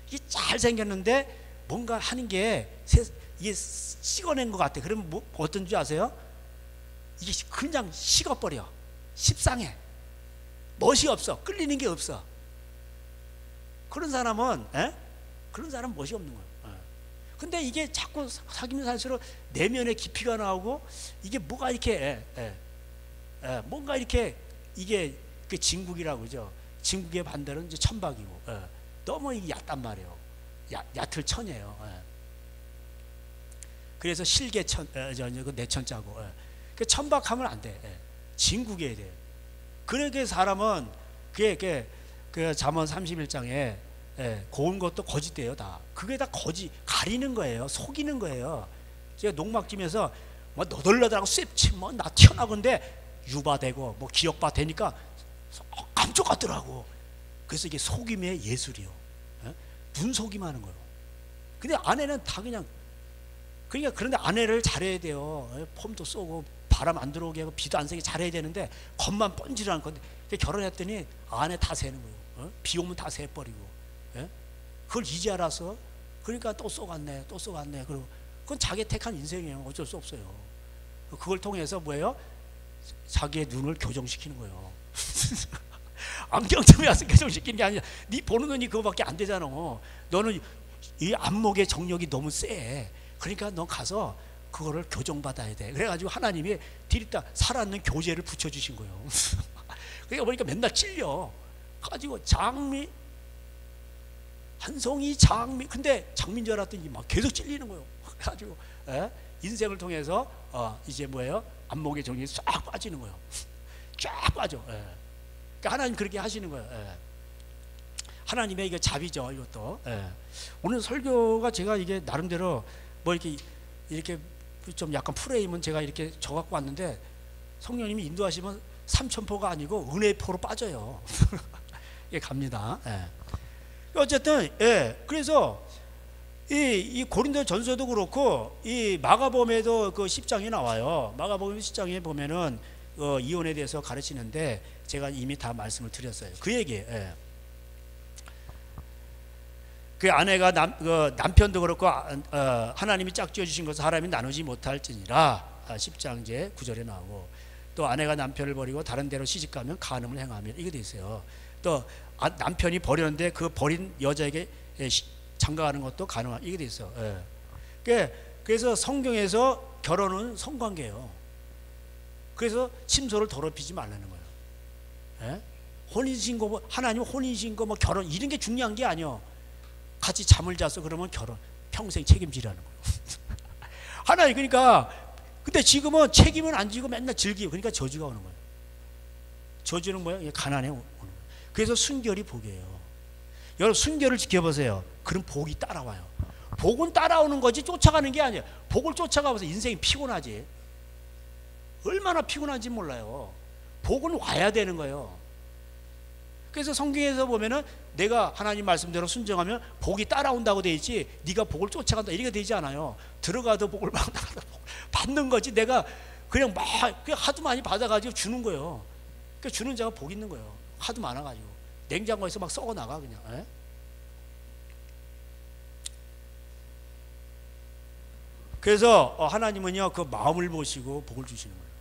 이게 잘생겼는데 뭔가 하는 게 이게 찍어낸 것 같아. 그러면 뭐 어떤 줄 아세요? 이게 그냥 식어버려. 십상해. 멋이 없어. 끌리는 게 없어. 그런 사람은 그런 사람은 멋이 없는 거예요. 근데 이게 자꾸 사귀면 살수록 내면의 깊이가 나오고 이게 뭐가 이렇게 뭔가 이렇게 이게 그 진국이라고 그러죠. 진국의 반대는 이제 천박이고 너무 이게 얕단 말이에요. 얕을 천이에요. 그래서 실개천, 그 내천자고. 그 천박하면 안 돼. 진국이어야 돼. 그러게 사람은 그 잠언 31장에 고운 것도 거짓돼요 다. 그게 다 거짓 가리는 거예요. 속이는 거예요. 제가 농막짐에서 뭐 너덜너덜하고 쎄치 뭐 나 튀어나오는데 유바되고 뭐 기억바 되니까 깜짝 같더라고. 그래서 이게 속임의 예술이요. 눈 속임하는 거예요. 근데 아내는 다 그냥 그러니까 그런데 아내를 잘해야 돼요. 폼도 쏘고 바람 안 들어오게 하고 비도 안 새게 잘해야 되는데 겉만 번지르는 건데 결혼했더니 아내 다 새는 거예요. 비 오면 다 새버리고 그걸 이제 알아서 그러니까 또 쏘갔네 또 쏘갔네. 그리고 그건 자기 택한 인생이에요. 어쩔 수 없어요. 그걸 통해서 뭐예요? 자기의 눈을 교정시키는 거예요. 안경점에 와서 교정시키는 게 아니라 네 보는 눈이 그거밖에 안 되잖아. 너는 이 안목의 정력이 너무 세. 그러니까 너 가서 그거를 교정받아야 돼. 그래가지고 하나님이 디리다 살아있는 교재를 붙여주신 거예요. 그러니까 보니까 맨날 찔려 가지고 장미 한 송이 장미 근데 장미인 줄 알았더니 막 계속 찔리는 거예요. 그래가지고 인생을 통해서 이제 뭐예요? 안목의 정력이 쫙 빠지는 거예요. 쫙 빠져. 그러니까 하나님 그렇게 하시는 거예요. 하나님의 이거 자비죠. 이것도. 오늘 설교가 제가 이게 나름대로 뭐 이렇게 좀 약간 프레임은 제가 이렇게 적갖고 왔는데 성령님이 인도하시면 삼천포가 아니고 은혜의 포로 빠져요. 예, 갑니다. 어쨌든 그래서 이 고린도 전서도 그렇고 이 마가복음에도 그 10장이 나와요. 마가복음 10장에 보면은 이혼에 대해서 가르치는데 제가 이미 다 말씀을 드렸어요. 그 얘기. 그 아내가 남편도 그렇고 하나님이 짝지어 주신 것을 사람이 나누지 못할지니라 10장 이제 9절에 나오고 또 아내가 남편을 버리고 다른 데로 시집가면 간음을 행하며 이게 돼 있어요. 또 남편이 버렸는데 그 버린 여자에게 장가가는 것도 가능한 이게 돼 있어. 그래서 성경에서 결혼은 성관계예요. 그래서 침소를 더럽히지 말라는 거예요. 혼인신고 하나님 혼인신고 뭐 결혼 이런 게 중요한 게 아니요. 같이 잠을 자서 그러면 결혼 평생 책임지라는 거예요. 하나님 그러니까 근데 지금은 책임은 안 지고 맨날 즐기고 그러니까 저주가 오는 거예요. 저주는 뭐예요? 가난에 오는 거예요. 그래서 순결이 복이에요. 여러분 순결을 지켜보세요. 그럼 복이 따라와요. 복은 따라오는 거지 쫓아가는 게 아니에요. 복을 쫓아가면서 인생이 피곤하지. 얼마나 피곤한지 몰라요. 복은 와야 되는 거예요. 그래서 성경에서 보면은 내가 하나님 말씀대로 순종하면 복이 따라온다고 돼 있지 네가 복을 쫓아간다 이렇게 되지 않아요. 들어가도 복을 받는 거지 내가 그냥 하도 많이 받아가지고 주는 거예요. 그러니까 주는 자가 복 있는 거예요. 하도 많아가지고 냉장고에서 막 썩어 나가 그냥. 그래서 하나님은요 그 마음을 보시고 복을 주시는 거예요.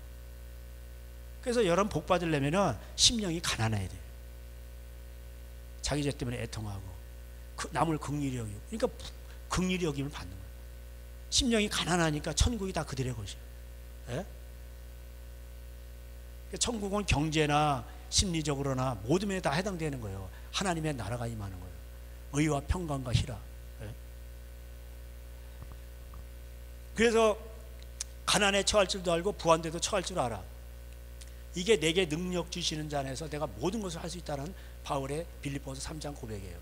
그래서 여러분 복 받으려면은 심령이 가난해야 돼요. 자기 죄 때문에 애통하고 남을 긍휼히 여기고 그러니까 긍휼히 여김을 받는 거예요. 심령이 가난하니까 천국이 다 그들의 것이에요. 천국은 경제나 심리적으로나 모든 면에 다 해당되는 거예요. 하나님의 나라가 임하는 거예요. 의와 평강과 희락. 그래서 가난에 처할 줄도 알고 부한데도 처할 줄 알아. 이게 내게 능력 주시는 자 안에서 내가 모든 것을 할 수 있다는 바울의 빌립보서 3장 고백이에요.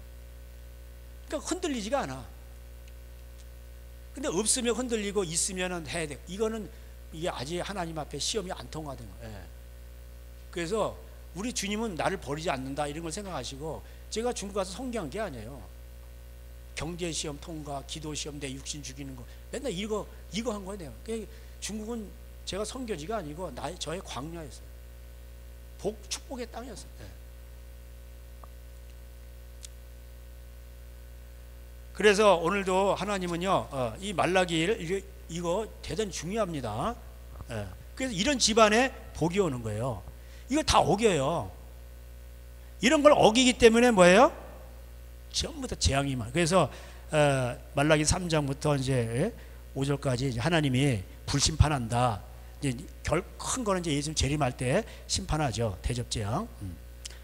그러니까 흔들리지가 않아. 근데 없으면 흔들리고 있으면 해야 돼. 이게 아직 하나님 앞에 시험이 안 통과된 거예요. 그래서 우리 주님은 나를 버리지 않는다 이런 걸 생각하시고 제가 중국 가서 성경한 게 아니에요. 경제 시험 통과, 기도 시험, 내 육신 죽이는 거 맨날 이거 한 거예요. 그러니까 중국은 제가 선교지가 아니고 저의 광야였어요. 축복의 땅이었어요. 그래서 오늘도 하나님은요 이 말라기를 이거 대단히 중요합니다. 그래서 이런 집안에 복이 오는 거예요. 이거 다 어겨요. 이런 걸 어기기 때문에 뭐예요? 전부 다 재앙이 많아요. 그래서 말라기 3장부터 이제 5절까지 하나님이 불심판한다. 이제 큰 거는 이제 예수님 재림할 때 심판하죠. 대접재앙.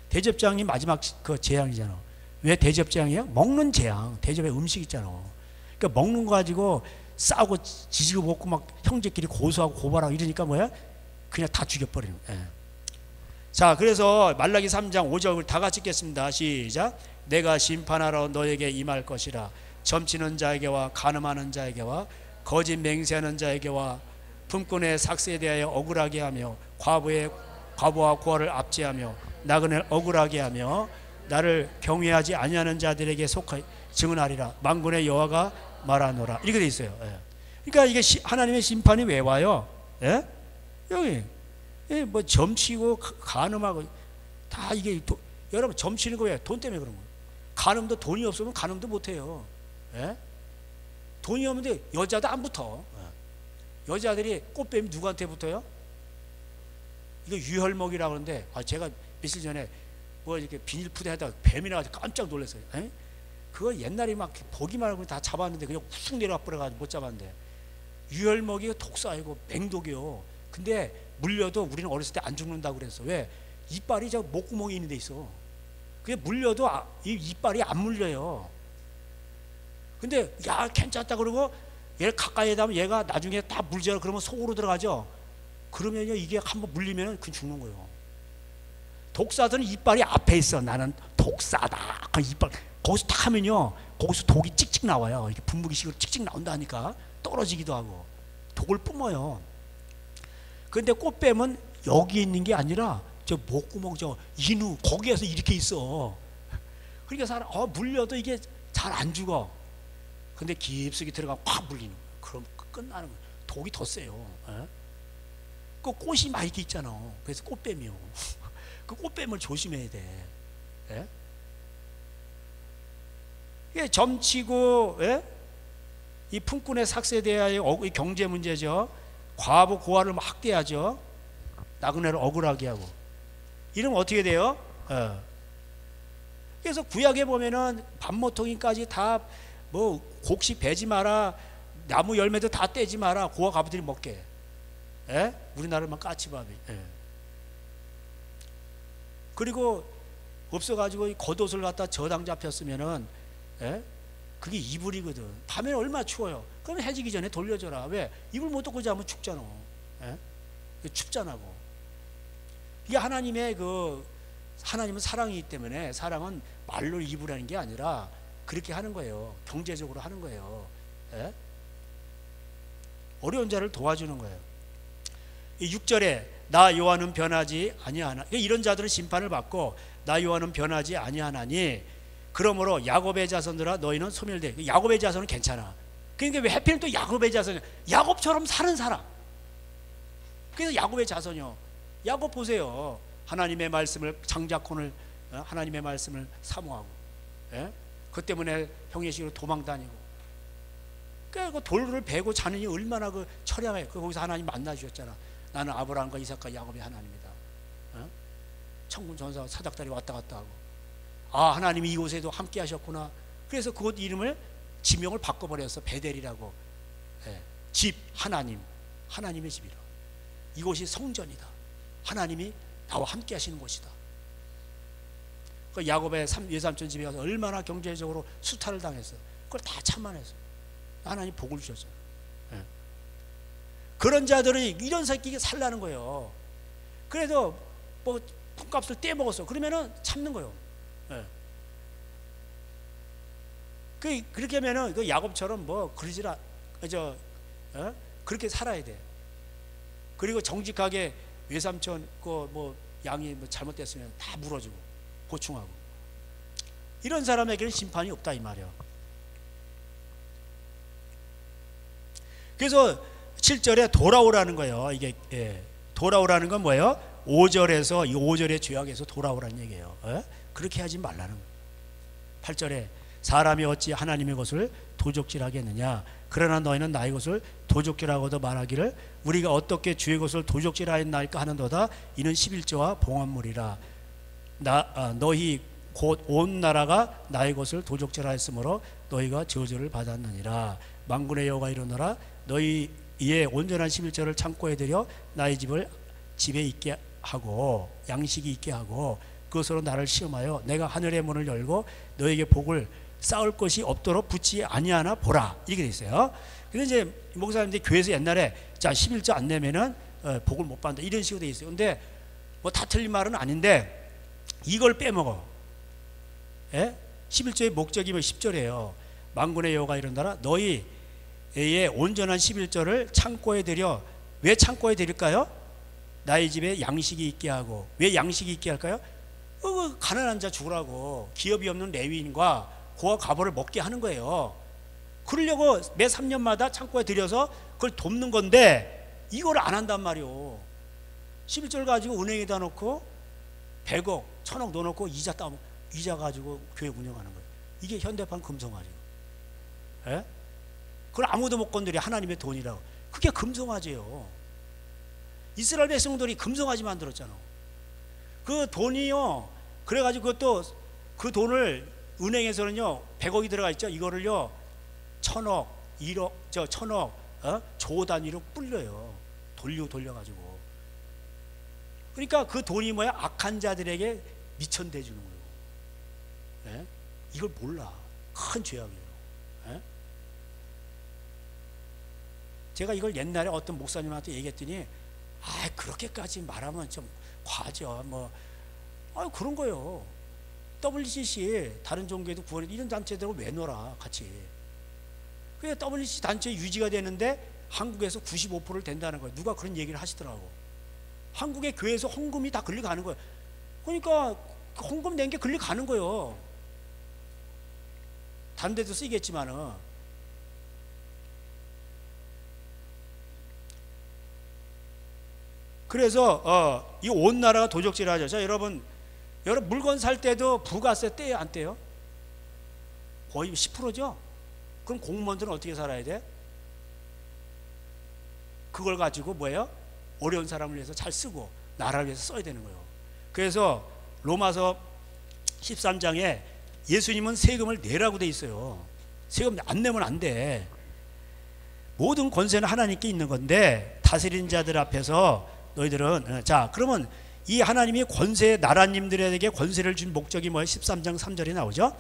대접재앙이 마지막 그 재앙이잖아. 왜 대접재앙이에요? 먹는 재앙. 대접에 음식 있잖아. 그러니까 먹는 거 가지고 싸우고 지지고 먹고 막 형제끼리 고소하고 고발하고 이러니까 뭐야? 그냥 다 죽여버리는 거예요. 예. 자, 그래서 말라기 3장 5절 다 같이 읽겠습니다. 시작. 내가 심판하러 너에게 임할 것이라. 점치는 자에게와 간음하는 자에게와 거짓 맹세하는 자에게와 품꾼의 삭세에 대하여 억울하게 하며 과부와 고아를 압제하며 나그네를 억울하게 하며 나를 경외하지 아니하는 자들에게 속하 증언하리라. 만군의 여호와가 말하노라. 이렇게 돼 있어요. 예. 그러니까 이게 하나님의 심판이 왜 와요? 예? 여기 뭐 점치고 간음하고 다 이게 여러분 점치는 거 왜? 돈 때문에 그런 거예요. 간음도 돈이 없으면 간음도 못 해요. 예? 돈이 없는데 여자도 안 붙어. 예. 여자들이 꽃뱀이 누구한테 붙어요? 이거 유혈목이라고 그러는데 제가 며칠 전에 뭐 이렇게 비닐푸대 하다가 뱀이 나가지고 깜짝 놀랐어요. 에? 그거 옛날에 막 보기만 하고 다 잡았는데 그냥 훅 내려와 버려가지고 못 잡았는데 유혈목이 독사이고 맹독이요. 근데 물려도 우리는 어렸을 때 안 죽는다고 그랬어. 왜? 이빨이 저 목구멍에 있는 데 있어. 그게 물려도 이 이빨이 안 물려요. 근데 야 괜찮다 그러고 얘를 가까이 하다 보면 얘가 나중에 다 물잖아. 그러면 속으로 들어가죠. 그러면요 이게 한번 물리면 그냥 죽는 거예요. 독사들은 이빨이 앞에 있어. 나는 독사다. 그 이빨 거기서 딱 하면요 거기서 독이 찍찍 나와요. 이렇게 분무기식으로 찍찍 나온다니까. 떨어지기도 하고 독을 뿜어요. 근데 꽃뱀은 여기 있는 게 아니라 저 목구멍 저 인후 거기에서 이렇게 있어. 그러니까 사람 물려도 이게 잘 안 죽어. 근데 깊숙이 들어가면 확 물리는 거야. 그럼 끝나는 거야. 독이 더 세요. 에? 그 꽃이 많이 있잖아. 그래서 꽃뱀이요. 그 꽃뱀을 조심해야 돼. 예? 이게 점치고, 예? 이 품꾼의 삭세에 대하여 경제 문제죠. 과부 고아를 막 학대하죠. 나그네를 억울하게 하고. 이러면 어떻게 돼요? 그래서 구약에 보면은 밤모퉁이까지 다 뭐 곡식 베지 마라, 나무 열매도 다 떼지 마라, 고아 과부들이 먹게. 예? 우리나라만 까치밥이. 예. 그리고 없어가지고 겉옷을 갖다 저당 잡혔으면은, 예? 그게 이불이거든. 밤에 얼마나 추워요. 그럼 해지기 전에 돌려줘라. 왜? 이불 못 덮고 자면 죽잖아. 예? 춥잖아. 이게 하나님의 하나님은 사랑이기 때문에 사랑은 말로 이불하는 게 아니라 그렇게 하는 거예요. 경제적으로 하는 거예요. 예? 어려운 자를 도와주는 거예요. 이 6절에 나 여호와는 변하지 아니하나. 이런 자들은 심판을 받고 나 여호와는 변하지 아니하나니 그러므로 야곱의 자손들아 너희는 소멸돼. 야곱의 자손은 괜찮아. 그러니까 왜 하필 또 야곱의 자손이야? 야곱처럼 사는 사람. 그래서 야곱의 자손이요. 야곱 보세요. 하나님의 말씀을 장자권을 하나님의 말씀을 사모하고, 예? 그 때문에 형제식으로 도망다니고. 그 돌을 베고 자느니 얼마나 처량해. 거기서 하나님 만나 주셨잖아. 나는 아브라함과 이삭과 야곱의 하나님이다. 어? 천군 전사 사닥다리 왔다 갔다 하고. 하나님이 이곳에도 함께 하셨구나. 그래서 그곳 이름을 지명을 바꿔버렸어. 베델이라고. 예. 집 하나님, 하나님의 집이라. 이곳이 성전이다. 하나님이 나와 함께 하시는 곳이다. 그 야곱의 외삼촌 집에 가서 얼마나 경제적으로 수탈을 당했어. 그걸 다 참아냈어. 하나님 복을 주셨어. 예. 그런 자들이 이런 새끼가 살라는 거예요. 그래서 뭐 품값을 떼먹었어. 그러면은 참는 거예요. 예. 그렇게 하면은 그 야곱처럼 뭐 그러지라 그렇게 살아야 돼. 그리고 정직하게 외삼촌 뭐 양이 뭐 잘못됐으면 다 물어주고 보충하고. 이런 사람에게는 심판이 없다 이 말이야. 그래서 7절에 돌아오라는 거예요. 이게 돌아오라는 건 뭐예요? 5절에서 이 5절의 죄악에서 돌아오라는 얘기예요. 그렇게 하지 말라는 거예요. 8절에 사람이 어찌 하나님의 것을 도적질하겠느냐. 그러나 너희는 나의 것을 도적질하고도 말하기를 우리가 어떻게 주의 것을 도적질하였나이까 하는도다. 이는 11조와 봉헌물이라. 너희 곧 온 나라가 나의 것을 도적질하였으므로 너희가 저주를 받았느니라. 만군의 여호와가 이르노라. 너희 이에 온전한 11조를 창고에 들여 나의 집을 집에 있게 하고 양식이 있게 하고 그것으로 나를 시험하여 내가 하늘의 문을 열고 너에게 복을 쌓을 것이 없도록 붙지 아니하나 보라. 이렇게 돼 있어요. 근데 이제 목사님들이 교회에서 옛날에 자 11조 안 내면은 복을 못 받는다 이런 식으로 돼 있어요. 근데 뭐 다 틀린 말은 아닌데 이걸 빼먹어. 예? 11조의 목적이 뭐 10조래요. 만군의 여호와가 이른다라. 너희의 온전한 11조를 창고에 들여. 왜 창고에 들일까요? 나의 집에 양식이 있게 하고. 왜 양식이 있게 할까요? 가난한 자 죽으라고 기업이 없는 레위인과 고아 과부를 먹게 하는 거예요. 그러려고 매 3년마다 창고에 들여서 그걸 돕는 건데 이걸 안 한단 말이오. 11조를 가지고 은행에다 놓고 100억, 1000억 넣어놓고 이자 가지고 교회 운영하는 거예요. 이게 현대판 금송아지. 예? 그걸 아무도 못 건드려. 하나님의 돈이라고. 그게 금송아지예요. 이스라엘 백성들이 금송아지 만들었잖아. 그 돈이요. 그래가지고 그것도 그 돈을 은행에서는요 100억이 들어가 있죠. 이거를요 1000억, 1억, 1000억 조 단위로 불려요. 돌려가지고. 그러니까 그 돈이 뭐야? 악한 자들에게 미천대 주는 거예요. 예? 이걸 몰라. 큰 죄악이에요. 예? 제가 이걸 옛날에 어떤 목사님한테 얘기했더니 그렇게까지 말하면 좀 과하죠. 그런 거예요. WCC 다른 종교에도 구원해 이런 단체들하고 왜 놀아 같이. 그게 WCC 단체 유지가 되는데 한국에서 95%를 된다는 거예요. 누가 그런 얘기를 하시더라고. 한국의 교회에서 헌금이 다 걸려가는 거예요. 그러니까 헌금 낸 게 걸려가는 거예요. 다른 데도 쓰이겠지만은. 그래서 이 온 나라가 도적질하죠. 자, 여러분 물건 살 때도 부가세 떼요, 안 떼요? 거의 10%죠. 그럼 공무원들은 어떻게 살아야 돼? 그걸 가지고 뭐예요? 어려운 사람을 위해서 잘 쓰고 나라를 위해서 써야 되는 거예요. 그래서 로마서 13장에 예수님은 세금을 내라고 돼 있어요. 세금 안 내면 안 돼. 모든 권세는 하나님께 있는 건데 다스리는 자들 앞에서 너희들은 자 그러면 이 하나님이 권세 나라님들에게 권세를 준 목적이 뭐예요? 13장 3절에 나오죠.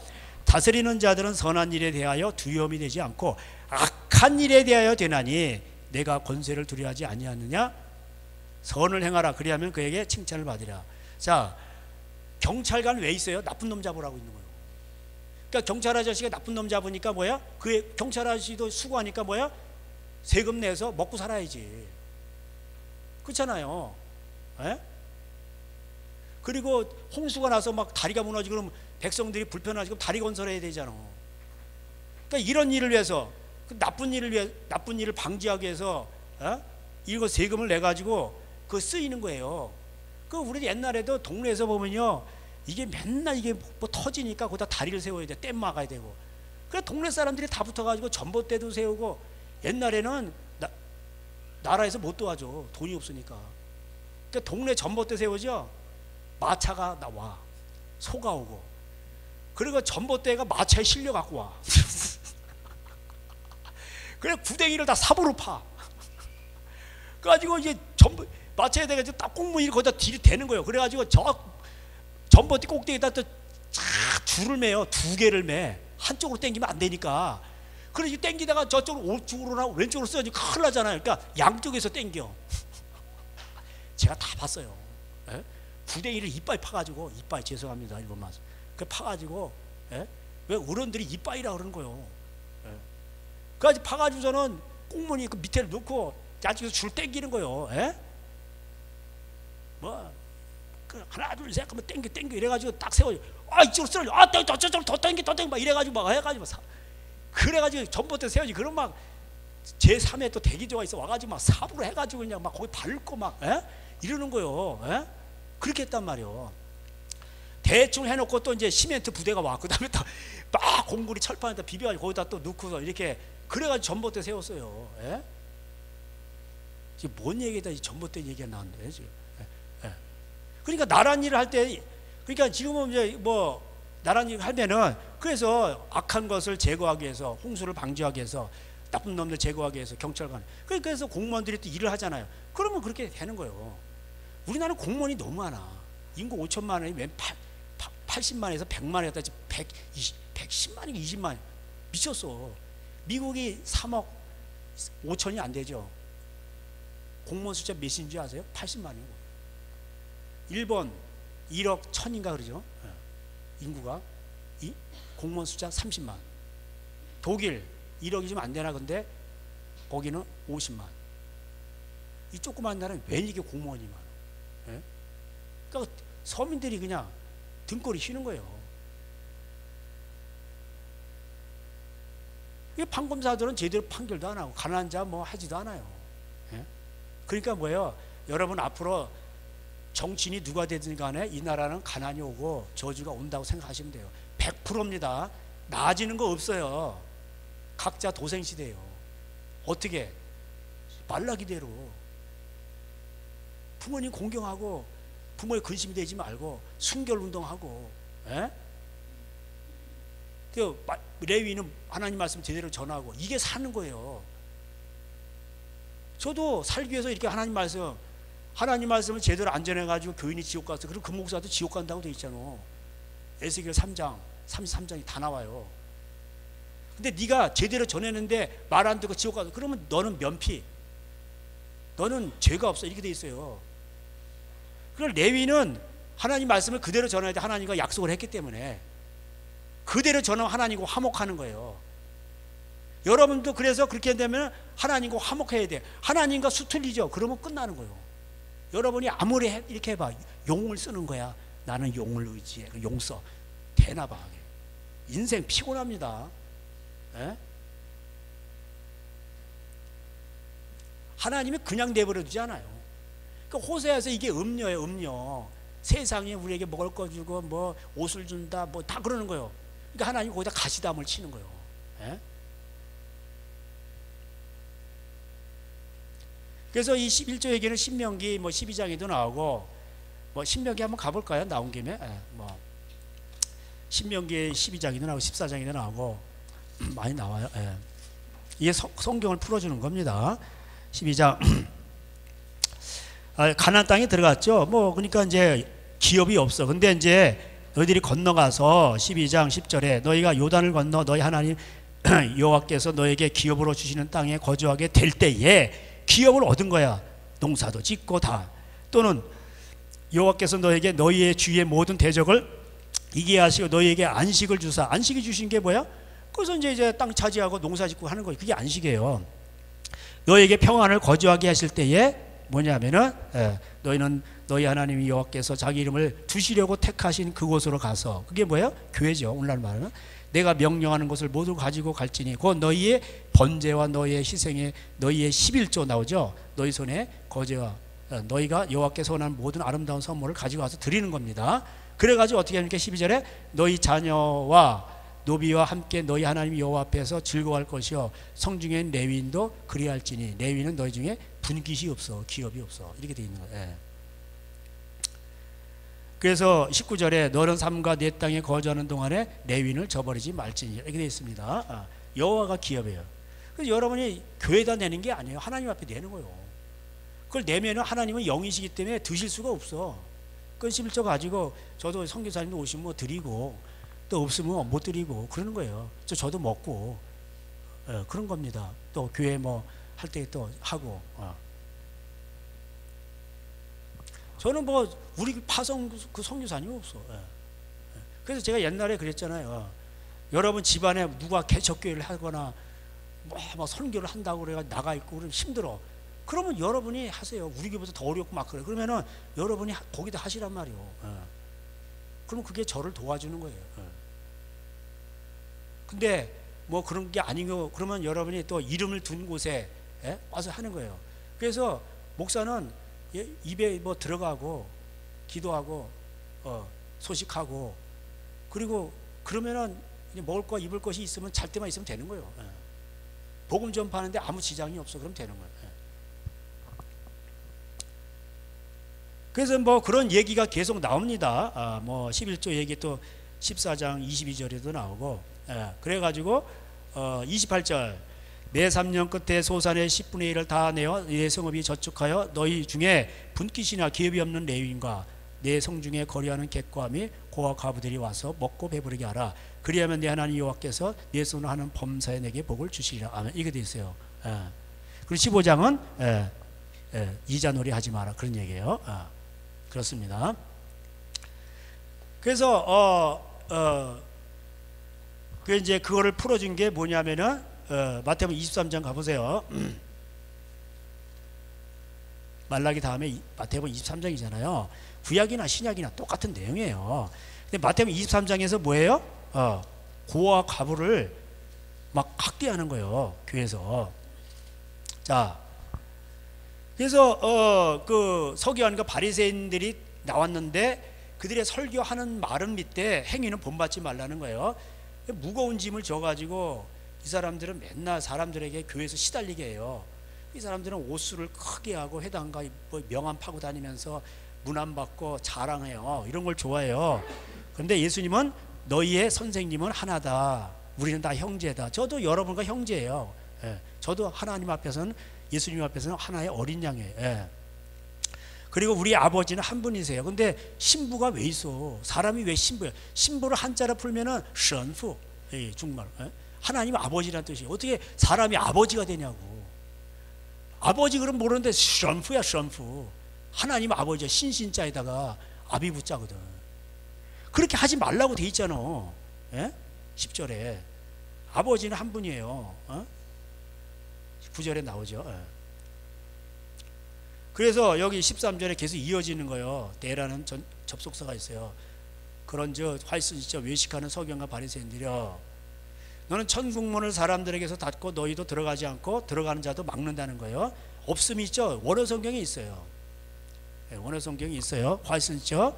다스리는 자들은 선한 일에 대하여 두려움이 되지 않고 악한 일에 대하여 되나니 내가 권세를 두려워하지 아니하느냐. 선을 행하라. 그리하면 그에게 칭찬을 받으라. 자, 경찰관 왜 있어요? 나쁜 놈 잡으라고 있는 거예요. 그러니까 경찰 아저씨가 나쁜 놈 잡으니까 뭐야? 그 경찰 아저씨도 수고하니까 뭐야? 세금 내서 먹고 살아야지. 그렇잖아요. 에? 그리고 홍수가 나서 막 다리가 무너지고 그러면 백성들이 불편하지고 다리 건설해야 되잖아. 그러니까 이런 일을 위해서 그 나쁜 일을 방지하기 위해서 이거 세금을 내 가지고 그 쓰이는 거예요. 그 우리 옛날에도 동네에서 보면요, 이게 맨날 이게 뭐 터지니까 거기다 다리를 세워야 돼. 댐 막아야 되고. 그래 동네 사람들이 다 붙어가지고 전봇대도 세우고. 옛날에는 나라에서 못 도와줘. 돈이 없으니까. 그러니까 동네 전봇대 세우죠. 마차가 나와. 소가 오고. 그리고 전봇대가 마차에 실려 갖고 와. 그래 구덩이를 다 삽으로 파. 그래가지고 이제 마차에 대가지고 딱 꽁무니를 거기다 뒤로 대는 거예요. 그래가지고 저 전봇대 꼭대기에다 또 줄을 매요. 2개를 매. 한쪽으로 당기면 안 되니까. 그래서 당기다가 저쪽으로 오른쪽으로나 왼쪽으로 써야지 큰일 나잖아요. 그러니까 양쪽에서 당겨. 제가 다 봤어요. 에? 구덩이를 이빨 파가지고 이빨 죄송합니다 일본 말. 그 파가지고 에? 왜 어른들이 이빨이라 그러는 거예요. 그래서 파가지고서는 꽁무니 그 밑에 넣고 야지고 줄 당기는 거예요. 에? 뭐 하나 둘 셋 하면 당겨 이래가지고 딱 세워. 이쪽으로 쓰러. 저쪽으로 더 당겨 막 이래가지고 막 해가지고 그래가지고 전봇대 세워지. 그럼 막 제3의 또 대기조가 있어 와가지고 막 삽으로 해가지고 그냥 막 거기 밟고 막 이러는 거요. 그렇게 했단 말이요. 대충 해놓고 또 이제 시멘트 부대가 와. 그 다음에 막 공구리 철판에다 비벼가지고 거기다 또 넣고서 이렇게 그래가지고 전봇대 세웠어요. 예? 지금 뭔 얘기다 이 전봇대 얘기가 나왔는데 지금. 예. 그러니까 나란 일을 할 때, 그러니까 지금은 이제 뭐 나란 일을 하면은 그래서 악한 것을 제거하기 위해서, 홍수를 방지하기 위해서, 나쁜 놈들 제거하기 위해서 경찰관, 그래서 공무원들이 또 일을 하잖아요. 그러면 그렇게 되는 거예요. 우리나라는 공무원이 너무 많아. 인구 5천만 원이 맨 80만에서 100만에다 110만이 20만. 미쳤어. 미국이 3억 5천이 안 되죠. 공무원 숫자 몇인 줄 아세요? 80만이고. 일본 1억 1000인가 그러죠. 인구가. 공무원 숫자 30만. 독일 1억이 좀 안 되나 근데 거기는 50만. 이 조그만 나라는 왜 이게 공무원이 많아? 예? 그러니까 서민들이 그냥 등골이 쉬는 거예요. 이 판검사들은 제대로 판결도 안 하고 가난한 자 뭐 하지도 않아요. 예? 그러니까 뭐예요? 여러분 앞으로 정치인이 누가 되든 간에 이 나라는 가난이 오고 저주가 온다고 생각하시면 돼요. 100%입니다. 나아지는 거 없어요. 각자 도생시대예요. 어떻게? 말라기대로 부모님 공경하고 부모의 근심이 되지 말고 순결운동하고. 예? 레위는 하나님 말씀 제대로 전하고 이게 사는 거예요. 저도 살기 위해서 이렇게 하나님 말씀을 제대로 안 전해가지고 교인이 지옥 갔어. 그럼 그 목사도 지옥 간다고 돼 있잖아. 에스겔 3장 33장이 다 나와요. 근데 네가 제대로 전했는데 말 안 듣고 지옥 가서 그러면 너는 면피, 너는 죄가 없어 이렇게 돼 있어요. 그럼 레위는 하나님 말씀을 그대로 전해야 돼. 하나님과 약속을 했기 때문에 그대로 전하면 하나님과 화목하는 거예요. 여러분도 그래서 그렇게 되면 하나님과 화목해야 돼. 하나님과 수틀리죠. 그러면 끝나는 거예요. 여러분이 아무리 이렇게 해봐. 용을 쓰는 거야. 나는 용을 의지해. 용 써. 되나 봐. 인생 피곤합니다. 예? 하나님이 그냥 내버려 두지 않아요. 그러니까 호세아에서 이게 음료예요. 음료. 세상에 우리에게 먹을 거 주고 뭐 옷을 준다 뭐 다 그러는 거예요. 그러니까 하나님 거기다 가시담을 치는 거예요. 예? 그래서 이 11조 얘기는 신명기 뭐 12장에도 나오고 뭐 신명기 한번 가볼까요? 나온 김에. 예, 뭐 신명기 12장에도 나오고 14장에도 나오고 많이 나와요. 예. 이게 성경을 풀어주는 겁니다. 12장 가나안 땅에 들어갔죠. 뭐 그러니까 이제 기업이 없어. 근데 이제 너희들이 건너가서 12장 10절에 너희가 요단을 건너 너희 하나님 여호와께서 너에게 기업으로 주시는 땅에 거주하게 될 때에 기업을 얻은 거야. 농사도 짓고 다. 또는 여호와께서 너에게 너희의 주위의 모든 대적을 이기게 하시고 너희에게 안식을 주사. 안식이 주신 게 뭐야? 그래서 이제 땅 차지하고 농사 짓고 하는 거예요. 그게 안식이에요. 너희에게 평안을 거주하게 하실 때에 뭐냐면은 너희는 너희 하나님 여호와께서 자기 이름을 두시려고 택하신 그곳으로 가서 그게 뭐예요? 교회죠. 오늘날 말은 내가 명령하는 것을 모두 가지고 갈지니 곧 너희의 번제와 너희의 희생에 너희의 11조 나오죠. 너희 손에 거제와 너희가 여호와께서 원하는 모든 아름다운 선물을 가지고 와서 드리는 겁니다. 그래가지고 어떻게 하니까 12절에 너희 자녀와 노비와 함께 너희 하나님 여호와 앞에서 즐거워할 것이요 성중에 레위인도 그리할지니 레위는 너희 중에 분깃이 없어 기업이 없어 이렇게 돼 있는 거예요. 예. 그래서 19절에 너는 삶과 내 땅에 거주하는 동안에 레위인을 저버리지 말지니 이렇게 되어 있습니다. 여호와가 기업이에요. 그래서 여러분이 교회에다 내는 게 아니에요. 하나님 앞에 내는 거예요. 그걸 내면은 하나님은 영이시기 때문에 드실 수가 없어. 그건 11조 가지고 저도 선교사님도 오시면 뭐 드리고 또 없으면 못 드리고 그러는 거예요. 저도 먹고 그런 겁니다. 또 교회 뭐 할 때 또 하고 저는 뭐 우리 파송 그 선교사님이 없어. 그래서 제가 옛날에 그랬잖아요. 여러분 집안에 누가 개척교회를 하거나 뭐 선교를 한다고 그래가 나가 있고 그러면 힘들어. 그러면 여러분이 하세요. 우리 교회보다 더 어렵고 막 그래. 그러면은 여러분이 거기다 하시란 말이요. 그러면 그게 저를 도와주는 거예요. 근데 뭐 그런 게 아니고 그러면 여러분이 또 이름을 둔 곳에 와서 하는 거예요. 그래서 목사는 입에 뭐 들어가고 기도하고 소식하고 그리고 그러면은 먹을 거 입을 것이 있으면 잘 때만 있으면 되는 거예요. 복음 전파하는데 아무 지장이 없어. 그럼 되는 거예요. 그래서 뭐 그런 얘기가 계속 나옵니다. 뭐 11조 얘기 또 14장 22절에도 나오고, 그래가지고 28절 매 3년 끝에 소산의 10분의 1을 다 내어 내 성읍이 저축하여 너희 중에 분깃이나 기업이 없는 레위인과 내 성중에 거류하는 객과 및 고아 과부들이 와서 먹고 배부르게 하라. 그리하면 내 하나님 여호와께서 내 손으로 하는 범사에 내게 복을 주시리라. 아멘. 이게 돼 있어요. 그리고 15장은 이자놀이 하지 마라, 그런 얘기예요. 그렇습니다. 그래서 그 이제 그거를 풀어준 게 뭐냐면은 마태복음 23장 가보세요. 말라기 다음에 마태복음 23장이잖아요. 구약이나 신약이나 똑같은 내용이에요. 근데 마태복음 23장에서 뭐예요? 고아 과부를 막 학대하는 거예요, 교회에서. 자, 그래서 그 서기관과 바리새인들이 나왔는데 그들의 설교하는 말은 밑에 행위는 본받지 말라는 거예요. 무거운 짐을 져가지고 이 사람들은 맨날 사람들에게 교회에서 시달리게 해요. 이 사람들은 옷수를 크게 하고 회당가 뭐 명함 파고 다니면서 문안 받고 자랑해요. 이런 걸 좋아해요. 그런데 예수님은 너희의 선생님은 하나다. 우리는 다 형제다. 저도 여러분과 형제예요. 저도 하나님 앞에서는, 예수님 앞에서는 하나의 어린 양이에요. 그리고 우리 아버지는 한 분이세요. 근데 신부가 왜 있어? 사람이 왜 신부야? 신부를 한자로 풀면은 선부, 중국말. 하나님 아버지라는 뜻이에요. 어떻게 사람이 아버지가 되냐고. 아버지 그럼 모르는데 선부야, 선부. 하나님 아버지야. 신신자에다가 아비부자거든. 그렇게 하지 말라고 돼 있잖아. 10절에 아버지는 한 분이에요. 9절에 나오죠. 그래서 여기 13절에 계속 이어지는 거예요. 대라는 접속사가 있어요. 그런즉 활선지자 외식하는 서기관과 바리새인들이여, 너는 천국문을 사람들에게서 닫고 너희도 들어가지 않고 들어가는 자도 막는다는 거예요. 없음이 있죠. 원어 성경에 있어요. 원어 성경이 있어요. 활선지자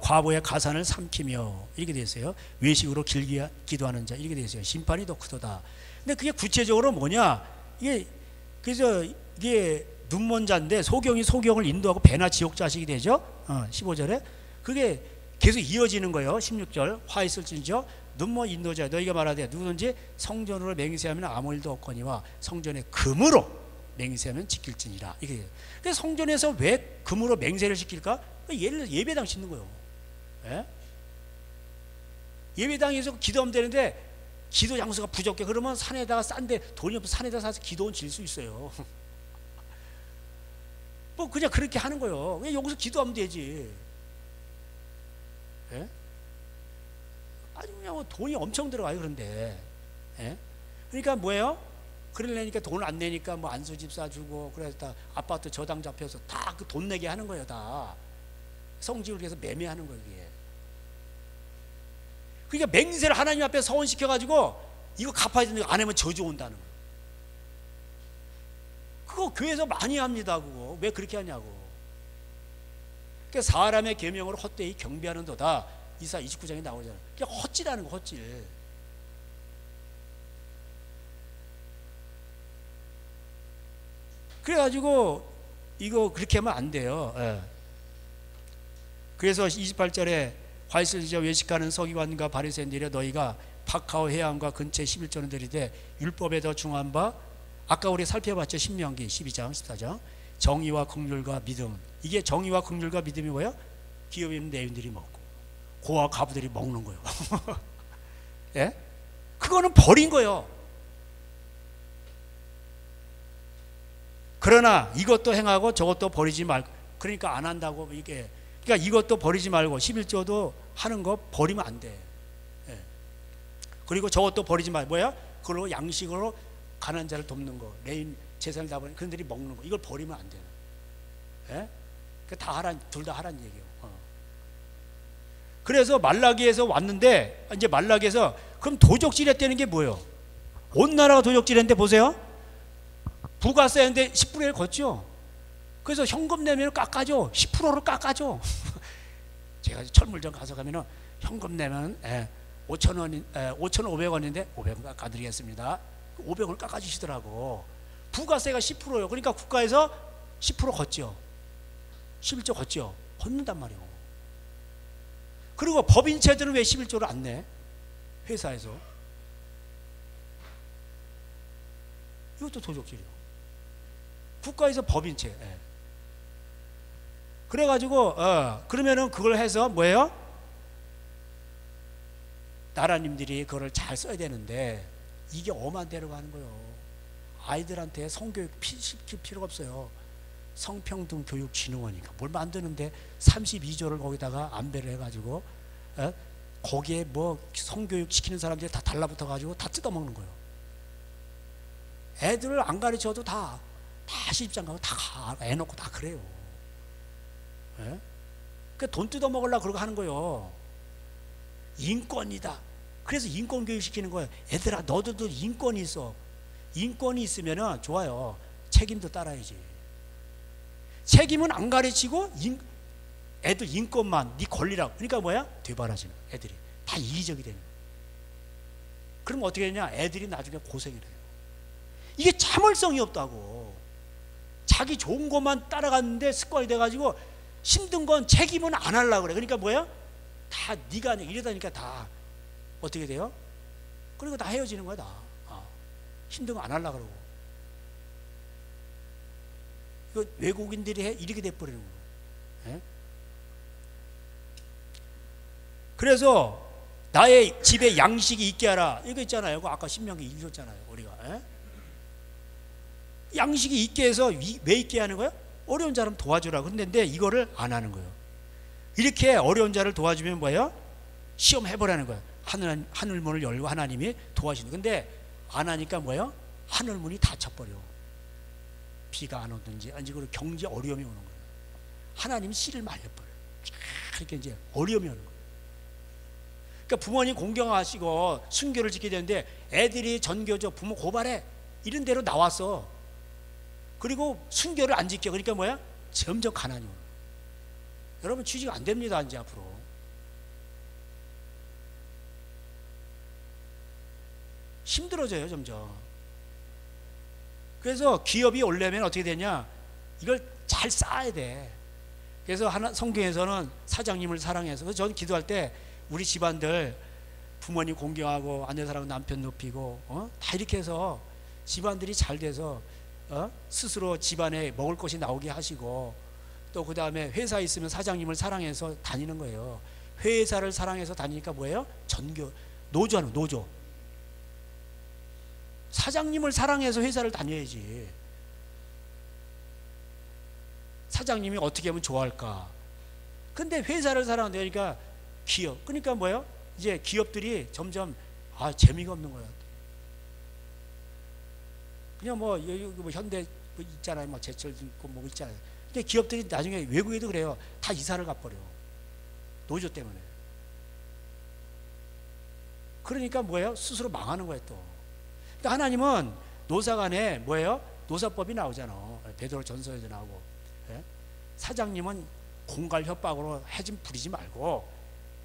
과부의 가산을 삼키며, 이렇게 되어 있어요. 외식으로 길게 기도하는 자, 이렇게 되어 있어요. 심판이 더 크도다. 근데 그게 구체적으로 뭐냐? 그래서 이게 눈먼 자인데 소경을 인도하고 배나 지옥 자식이 되죠. 15절에 그게 계속 이어지는 거예요. 16절 화 있을진저 눈먼 인도자 너희가 말하되 누구든지 성전으로 맹세하면 아무 일도 없거니와 성전의 금으로 맹세하면 지킬지니라. 이게. 그래서 성전에서 왜 금으로 맹세를 시킬까? 예를 들어 예배당 짓는 거예요. 예배당에서 기도하면 되는데 기도 장소가 부족해. 그러면 산에다가 싼데 돈이 없어 산에다 사서 기도원 질 수 있어요. 뭐 그냥 그렇게 하는 거예요. 그냥 여기서 기도하면 되지. 아주 그냥 돈이 엄청 들어가요. 그런데 그러니까 뭐예요? 그러려니까 돈을 안 내니까 뭐 안수집 사주고, 그래서 다 아파트 저당 잡혀서 다 그 돈 내게 하는 거예요. 다 성직을 위해서 매매하는 거예요. 이게. 그러니까 맹세를 하나님 앞에 서원시켜 가지고 이거 갚아야 되는데 안 하면 저주 온다는 거예요. 그거 교회에서 많이 합니다. 그거 왜 그렇게 하냐고. 그러니까 사람의 계명으로 헛되이 경배하는도다. 이사 29장에 나오잖아요. 그냥 헛질하는 거, 헛질. 그래가지고 이거 그렇게 하면 안 돼요. 그래서 28절에 활선지자 외식하는 서기관과 바리새인들이여, 너희가 바카오 해안과 근처에 11조는 들이되 율법에 더 중한 바, 아까 우리 살펴봤죠. 신명기 12장 14장 정의와 긍휼과 믿음. 이게 정의와 긍휼과 믿음이 뭐예요? 기업 있는 레위인들이 먹고 고아 과부들이 먹는 거예요. 예? 그거는 버린 거예요. 그러나 이것도 행하고 저것도 버리지 말고, 그러니까 안 한다고. 이게 그러니까 이것도 버리지 말고 11조도 하는 거 버리면 안 돼. 그리고 저것도 버리지 말고 뭐야? 그걸로 양식으로 가난한 자를 돕는 거, 레인 재산을 다 버리는 그들이 먹는 거, 이걸 버리면 안 돼요. 다 하란, 둘 다 하란 얘기예요. 그래서 말라기에서 왔는데, 이제 말라기에서 그럼 도적질했다는 게 뭐예요? 온 나라가 도적질했는데 보세요. 부가세인데 10분의 1 걷죠. 그래서 현금 내면 깎아줘. 10%를 깎아줘. 제가 철물점 가서 가면은 현금 내면 5,000원, 5,500원인데 500원 깎아드리겠습니다. 500원을 깎아주시더라고. 부가세가 10%예요. 그러니까 국가에서 10% 걷죠. 11조 걷죠. 걷는단 말이에요. 그리고 법인체들은 왜 11조를 안 내? 회사에서. 이것도 도적질이요. 국가에서 법인체. 그래가지고 그러면은 그걸 해서 뭐예요? 나라님들이 그걸 잘 써야 되는데 이게 엄한 데로 가는 거예요. 아이들한테 성교육 시킬 필요가 없어요. 성평등교육진흥원이니까 뭘 만드는데 32조를 거기다가 안배를 해가지고 거기에 뭐 성교육 시키는 사람들이 다 달라붙어 가지고 다 뜯어먹는 거예요. 애들을 안 가르쳐도 다 시집장 가고 다 애 놓고 다 그래요. 그 돈 뜯어먹으려고 그러고 하는 거예요. 인권이다. 그래서 인권 교육 시키는 거예요. 애들아 너도 인권이 있어. 인권이 있으면은 좋아요. 책임도 따라야지. 책임은 안 가르치고 애들 인권만 네 권리라고. 그러니까 뭐야? 되바라지는 애들이 다 이기적이 되는 거예요. 그럼 어떻게 되냐? 애들이 나중에 고생을 해요. 이게 참을성이 없다고. 자기 좋은 것만 따라갔는데 습관이 돼가지고 힘든 건 책임은 안 하려고 그래. 그러니까 뭐야? 다 네가 이러다니까 다 어떻게 돼요? 그리고 다 헤어지는 거야 다. 힘든 거 안 하려고 그러고. 이거 외국인들이 이렇게 돼버리는 거예요. 그래서 나의 집에 양식이 있게 하라. 이거 있잖아요. 이거 아까 신명기 읽었잖아요. 우리가. 양식이 있게 해서 왜 있게 하는 거예요? 어려운 사람 도와주라. 근데 이거를 안 하는 거예요. 이렇게 어려운 자를 도와주면 뭐예요? 시험 해보라는 거예요. 하늘문을 열고 하나님이 도와주는. 근데 안 하니까 뭐예요? 하늘문이 닫혀버려. 비가 안 오든지 아니 그리고 경제 어려움이 오는 거예요. 하나님이 씨를 말려버려요. 이렇게 이제 어려움이 오는 거예요. 그러니까 부모님 공경하시고 순교를 지켜야 되는데 애들이 전교조 부모 고발해 이런 대로 나왔어. 그리고 순교를 안 지켜. 그러니까 뭐야? 점점 가난이 오는 거예요. 여러분 취직 안 됩니다 이제 앞으로. 힘들어져요 점점. 그래서 기업이 오려면 어떻게 되냐? 이걸 잘 쌓아야 돼. 그래서 성경에서는 사장님을 사랑해서. 그래서 저는 기도할 때 우리 집안들 부모님 공경하고 아내 사랑 남편 높이고 다 이렇게 해서 집안들이 잘 돼서 스스로 집안에 먹을 것이 나오게 하시고 또 그 다음에 회사에 있으면 사장님을 사랑해서 다니는 거예요. 회사를 사랑해서 다니니까 뭐예요? 전교 노조하는 노조. 사장님을 사랑해서 회사를 다녀야지. 사장님이 어떻게 하면 좋아할까? 근데 회사를 사랑한다니까 기업. 그러니까 뭐예요? 이제 기업들이 점점 재미가 없는 거야. 그냥 뭐 현대 있잖아요. 뭐 제철 있고 뭐 있잖아요. 근데 기업들이 나중에 외국에도 그래요. 다 이사를 가버려. 노조 때문에. 그러니까 뭐예요? 스스로 망하는 거예요 또. 그러니까 하나님은 노사 간에 뭐예요? 노사법이 나오잖아. 베드로 전서에도 나오고. 사장님은 공갈 협박으로 해좀 부리지 말고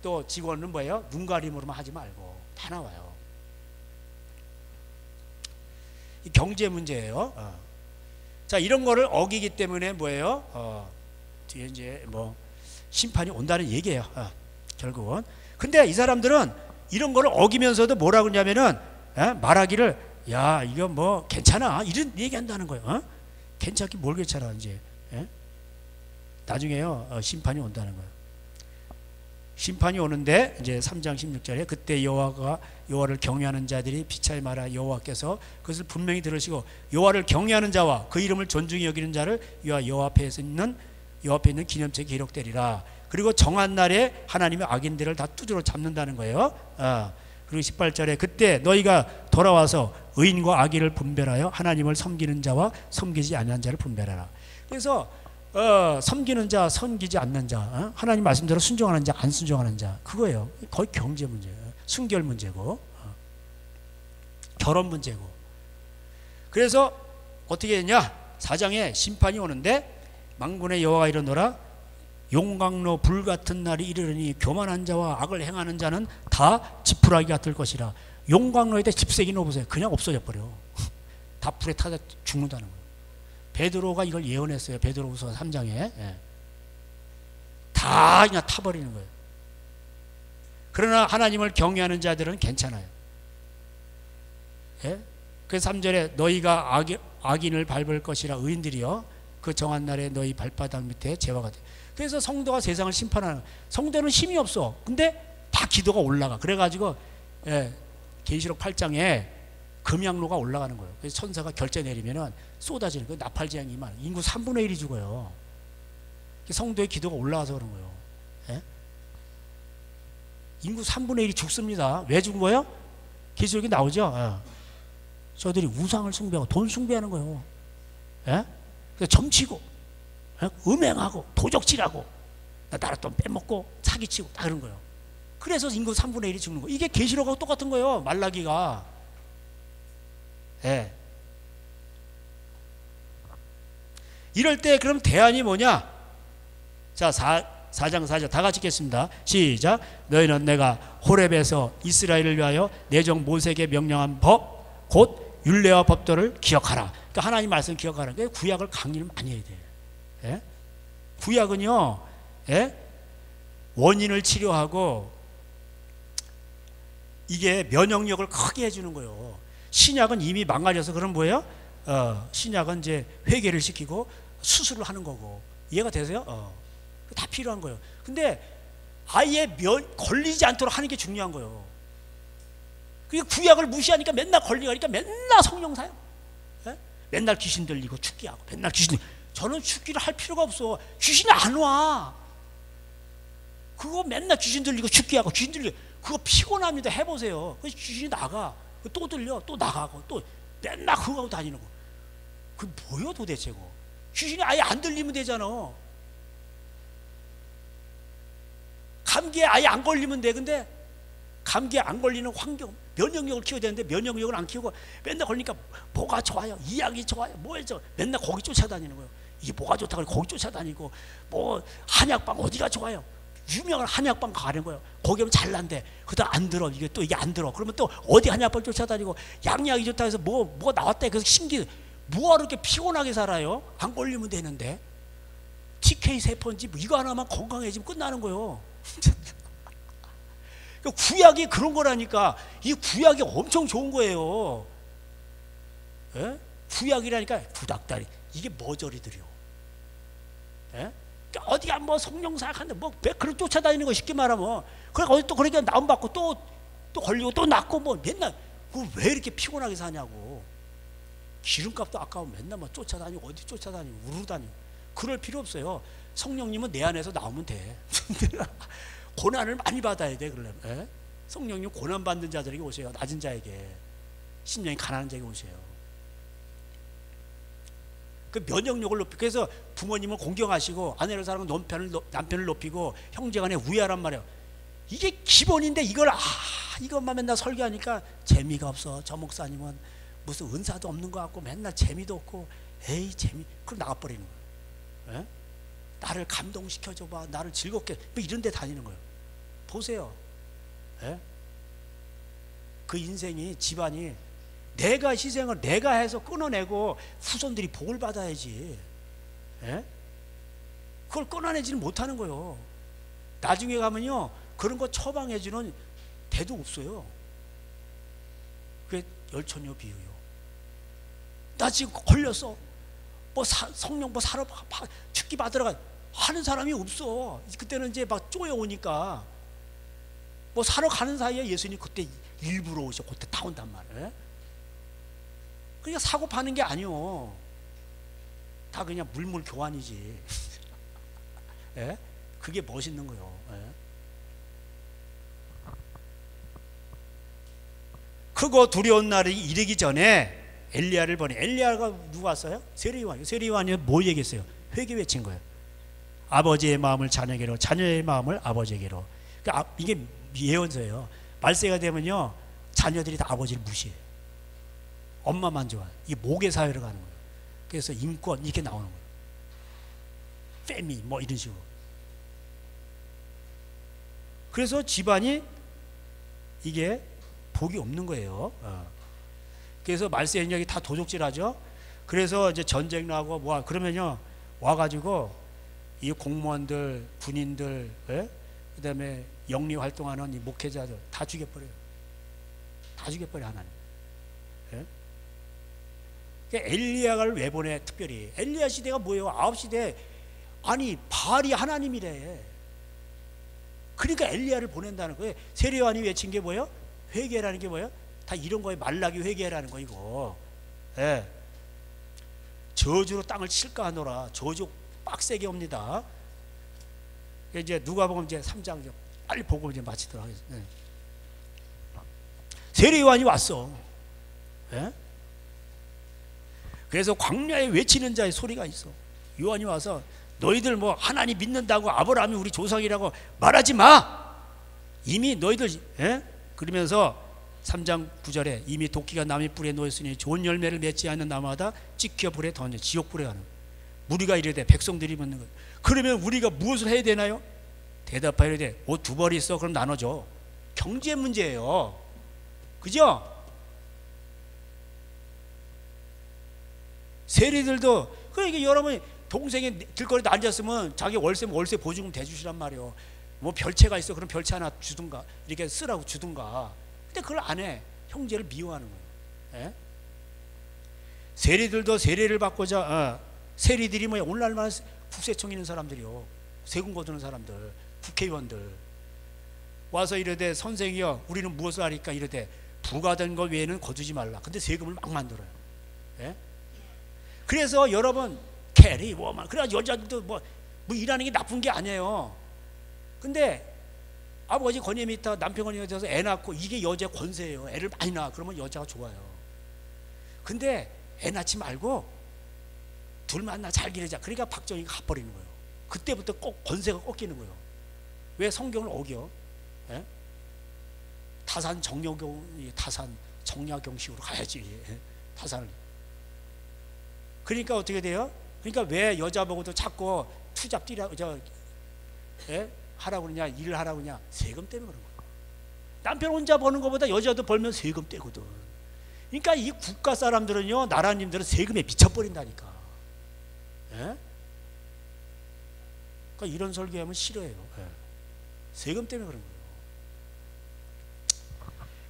또 직원은 뭐예요? 눈 가림으로만 하지 말고 다 나와요. 이 경제 문제예요. 자, 이런 거를 어기기 때문에 뭐예요? 뒤에 이제 뭐 심판이 온다는 얘기예요. 결국은. 근데 이 사람들은 이런 거를 어기면서도 뭐라 그러냐면은 말하기를 야 이거 뭐 괜찮아 이런 얘기한다는 거예요. 괜찮기 뭘 괜찮아 이제. 나중에요 심판이 온다는 거예요. 심판이 오는데 이제 3장 16절에 그때 여호와를 경외하는 자들이 피차에 말하 여호와께서 그것을 분명히 들으시고 여호와를 경외하는 자와 그 이름을 존중히 여기는 자를 여호와 앞에 있는 기념책에 기록되리라. 그리고 정한 날에 하나님이 악인들을 다 두드러 잡는다는 거예요. 그리고 18절에 그때 너희가 돌아와서 의인과 악인을 분별하여 하나님을 섬기는 자와 섬기지 않는 자를 분별하라. 그래서 섬기는 자, 섬기지 않는 자, 하나님 말씀대로 순종하는 자, 안 순종하는 자, 그거예요. 거의 경제 문제예요. 순결 문제고, 결혼 문제고. 그래서 어떻게 했냐? 4장에 심판이 오는데 망군의 여호와가 이르노라 용광로 불같은 날이 이르르니 교만한 자와 악을 행하는 자는 다 지푸라기가 될 것이라. 용광로에다 집세기 넣어보세요. 그냥 없어져 버려. 다 불에 타다 죽는다는 거예요. 베드로가 이걸 예언했어요. 베드로후서 3장에. 예. 다 그냥 타버리는 거예요. 그러나 하나님을 경외하는 자들은 괜찮아요. 예? 그래서 3절에 너희가 악인을 밟을 것이라. 의인들이여 그 정한 날에 너희 발바닥 밑에 재화가 돼. 그래서 성도가 세상을 심판하는 거예요. 성도는 힘이 없어. 근데 다 기도가 올라가. 그래가지고 예, 계시록 8장에 금양로가 올라가는 거예요. 그래서 천사가 결제 내리면은 쏟아지는 거예요. 나팔재앙이 만 인구 3분의 1이 죽어요. 성도의 기도가 올라가서 그런 거예요. 예? 인구 3분의 1이 죽습니다. 왜 죽은 거예요? 계시록에 나오죠. 예. 저들이 우상을 숭배하고 돈 숭배하는 거예요. 예? 그래서 점치고, 예? 음행하고, 도적질하고, 나라 돈 빼먹고, 사기치고, 다 그런 거예요. 그래서 인구 3분의 1이 죽는 거예요. 이게 계시록하고 똑같은 거예요. 말라기가. 예. 이럴 때 그럼 대안이 뭐냐? 자, 4장 4절 다 같이 읽겠습니다. 시작. 너희는 내가 호렙에서 이스라엘을 위하여 내 종 모세에게 명령한 법, 곧 율례와 법도를 기억하라. 그러니까 하나님 말씀 기억하라. 그러니까 구약을 강의를 많이 해야 돼요. 예? 구약은요, 예? 원인을 치료하고 이게 면역력을 크게 해주는 거예요. 신약은 이미 망가져서 그럼 뭐예요? 신약은 이제 회개를 시키고 수술을 하는 거고. 이해가 되세요? 다 필요한 거예요. 근데 아예 걸리지 않도록 하는 게 중요한 거예요. 그게 구약을 무시하니까 맨날 걸리니까 맨날 성령사요. 예? 맨날 귀신 들리고 축기하고 맨날 귀신. 저는 축기를 할 필요가 없어. 귀신이 안 와. 그거 맨날 귀신 들리고 축기하고 귀신 들리고 그거 피곤합니다. 해보세요. 그래서 귀신이 나가. 또 들려. 또 나가고 또 맨날 그거 하고 다니는 거. 그게 뭐야 도대체 그거. 귀신이 아예 안 들리면 되잖아. 감기에 아예 안 걸리면 돼. 근데 감기에 안 걸리는 환경, 면역력을 키워야 되는데 면역력을 안 키우고 맨날 걸리니까 뭐가 좋아요, 이 약이 좋아요, 뭐죠? 맨날 거기 쫓아다니는 거예요. 이게 뭐가 좋다고 거기 쫓아다니고 뭐 한약방 어디가 좋아요? 유명한 한약방 가는 거예요. 거기 하면 잘난대. 그러다 안 들어. 이게 안 들어. 그러면 또 어디 한약방 쫓아다니고 양약이 좋다 해서 뭐 나왔대. 그래서 신기. 뭐하러 이렇게 피곤하게 살아요? 안 걸리면 되는데. TK 세포인지 뭐 이거 하나만 건강해지면 끝나는 거예요. 구약이 그런 거라니까. 이 구약이 엄청 좋은 거예요. 예? 구약이라니까 구닥다리. 이게 머저리들이요. 예? 그러니까 어디가 뭐 성령사역하는데 뭐 그걸 쫓아다니는 거 쉽게 말하면. 그래 어디 또 그러니까 나움 받고 또 걸리고 또 낫고 뭐 맨날 그 왜 이렇게 피곤하게 사냐고. 기름값도 아까워. 맨날 뭐 쫓아다니고 어디 쫓아다니고 우르르 다니고. 그럴 필요 없어요. 성령님은 내 안에서 나오면 돼. 고난을 많이 받아야 돼. 그러려면. 예? 성령님 고난 받는 자들에게 오세요. 낮은 자에게. 심령이 가난한 자에게 오세요. 그 면역력을 높이. 그래서 부모님을 공경하시고 아내를 사랑하고 남편을 높이고 형제간에 우애하란 말이에요. 이게 기본인데 이것만 맨날 설교하니까 재미가 없어. 저 목사님은 무슨 은사도 없는 것 같고 맨날 재미도 없고 에이 재미. 그럼 나가버리는 거예요. 예? 나를 감동시켜줘봐. 나를 즐겁게. 뭐 이런 데 다니는 거예요. 보세요. 예? 그 인생이 집안이 내가 희생을 내가 해서 끊어내고 후손들이 복을 받아야지. 예? 그걸 끊어내지는 못하는 거예요. 나중에 가면요 그런 거 처방해주는 데도 없어요. 그게 열천녀 비유요. 나 지금 걸렸어. 뭐 성령 뭐 사러 축기 받으러 가 하는 사람이 없어. 그때는 이제 막 쪼여오니까 뭐 사러 가는 사이에 예수님 그때 일부러 오셔. 그때 다 온단 말이에요. 그러니까 사고 파는 게 아니요. 다 그냥 물물 교환이지. 예? 그게 멋있는 거요. 예? 크고 두려운 날이 이르기 전에 엘리야를 보내. 엘리야가 누가 왔어요? 세례요한이요. 세례요한이 뭐 얘기했어요? 회개 외친 거예요. 아버지의 마음을 자녀에게로, 자녀의 마음을 아버지에게로. 그러니까 이게 예언서예요. 말세가 되면요 자녀들이 다 아버지를 무시해요. 엄마만 좋아. 이게 모계 사회로 가는 거예요. 그래서 인권 이렇게 나오는 거예요. 페미 뭐 이런 식으로. 그래서 집안이 이게 복이 없는 거예요. 그래서 말세 인력이 다 도적질하죠. 그래서 이제 전쟁 나고 뭐 그러면요 와가지고 이 공무원들, 군인들, 그다음에 영리 활동하는 이 목회자들 다 죽여버려요. 다 죽여버려 하나님. 그러니까 엘리야를 왜 보내? 특별히 엘리야 시대가 뭐예요? 아합 시대. 아니 바알이 하나님이래. 그러니까 엘리야를 보낸다는 거예요. 세례요한이 외친 게 뭐예요? 회개라는 게 뭐예요? 다 이런 거에 말라기 회개라는 거 이거. 예. 저주로 땅을 칠까 하노라. 저주 빡세게 옵니다. 이제 누가복음 이제 3장 빨리 보고 이제 마치도록 하겠습니다. 예. 세례요한이 왔어. 예? 그래서 광야에 외치는 자의 소리가 있어. 요한이 와서 너희들 뭐 하나님 믿는다고 아브라함이 우리 조상이라고 말하지 마. 이미 너희들 그러면서 3장 9절에 이미 도끼가 나무 뿔에 놓였으니 좋은 열매를 맺지 않는 나무마다 찍혀 불에 던져 지옥 불에 가는. 무리가 이르되 백성들이 묻는 것. 그러면 우리가 무엇을 해야 되나요? 대답하여 이르되 옷 두 벌 있어 그럼 나눠줘. 경제 문제예요. 그죠? 세리들도 그러니까 여러분이 동생이 길거리에 앉았으면 자기 월세면 월세 보증금 대주시란 말이에요. 뭐 별채가 있어 그럼 별채 하나 주든가 이렇게 쓰라고 주든가. 근데 그걸 안 해. 형제를 미워하는 거예요. 예? 세리들도 세례를 받고자 세리들이 뭐야 오늘날만 국세청 있는 사람들이요. 세금 거두는 사람들 국회의원들 와서 이러되 선생이여 우리는 무엇을 하리까 이러되 부과된 것 외에는 거두지 말라. 근데 세금을 막 만들어요. 예? 그래서 여러분 캐리 워만 그래 여자들도 뭐 일하는 게 나쁜 게 아니에요. 근데 아버지 권위 밑에 남편 권위 밑에서 애 낳고 이게 여자 권세예요. 애를 많이 낳아 그러면 여자가 좋아요. 근데 애 낳지 말고 둘 만나 잘 기르자. 그러니까 박정희가 가버리는 거예요. 그때부터 꼭 권세가 꺾이는 거예요. 왜 성경을 어겨? 예? 타산 정약용 타산 정약용식으로 가야지. 타산을. 그러니까 어떻게 돼요? 그러니까 왜 여자 보고도 자꾸 투잡 뛰라 하라고 그러냐 일을 하라고 그러냐 세금 때문에 그런 거예요. 남편 혼자 버는 것보다 여자도 벌면 세금 떼거든. 그러니까 이 국가 사람들은요 나라님들은 세금에 미쳐버린다니까. 예? 그러니까 이런 설교하면 싫어해요. 예. 세금 때문에 그런 거예요.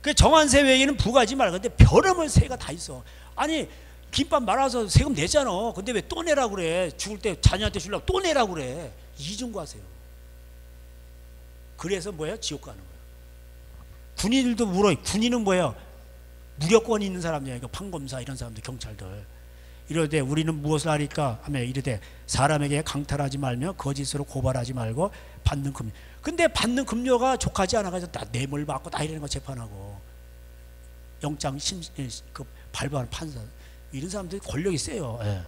그 정한세 외에는 부과하지 말고 근데 별의별 세가 다 있어. 아니 김밥 말아서 세금 내잖아. 근데 왜 또 내라고 그래? 죽을 때 자녀한테 주려고 또 내라고 그래? 이중과세요. 그래서 뭐예요? 지옥 가는 거예요. 군인들도 물어요. 군인은 뭐예요? 무력권이 있는 사람이야. 판검사 이런 사람들 경찰들. 이러되 우리는 무엇을 하리까 하며 이르되 사람에게 강탈하지 말며 거짓으로 고발하지 말고 받는 금료. 근데 받는 금료가 족하지 않아가지고 나 뇌물 받고 나 이러는 거 재판하고 영장 그 발부하는 판사 이런 사람들이 권력이 세요. 예.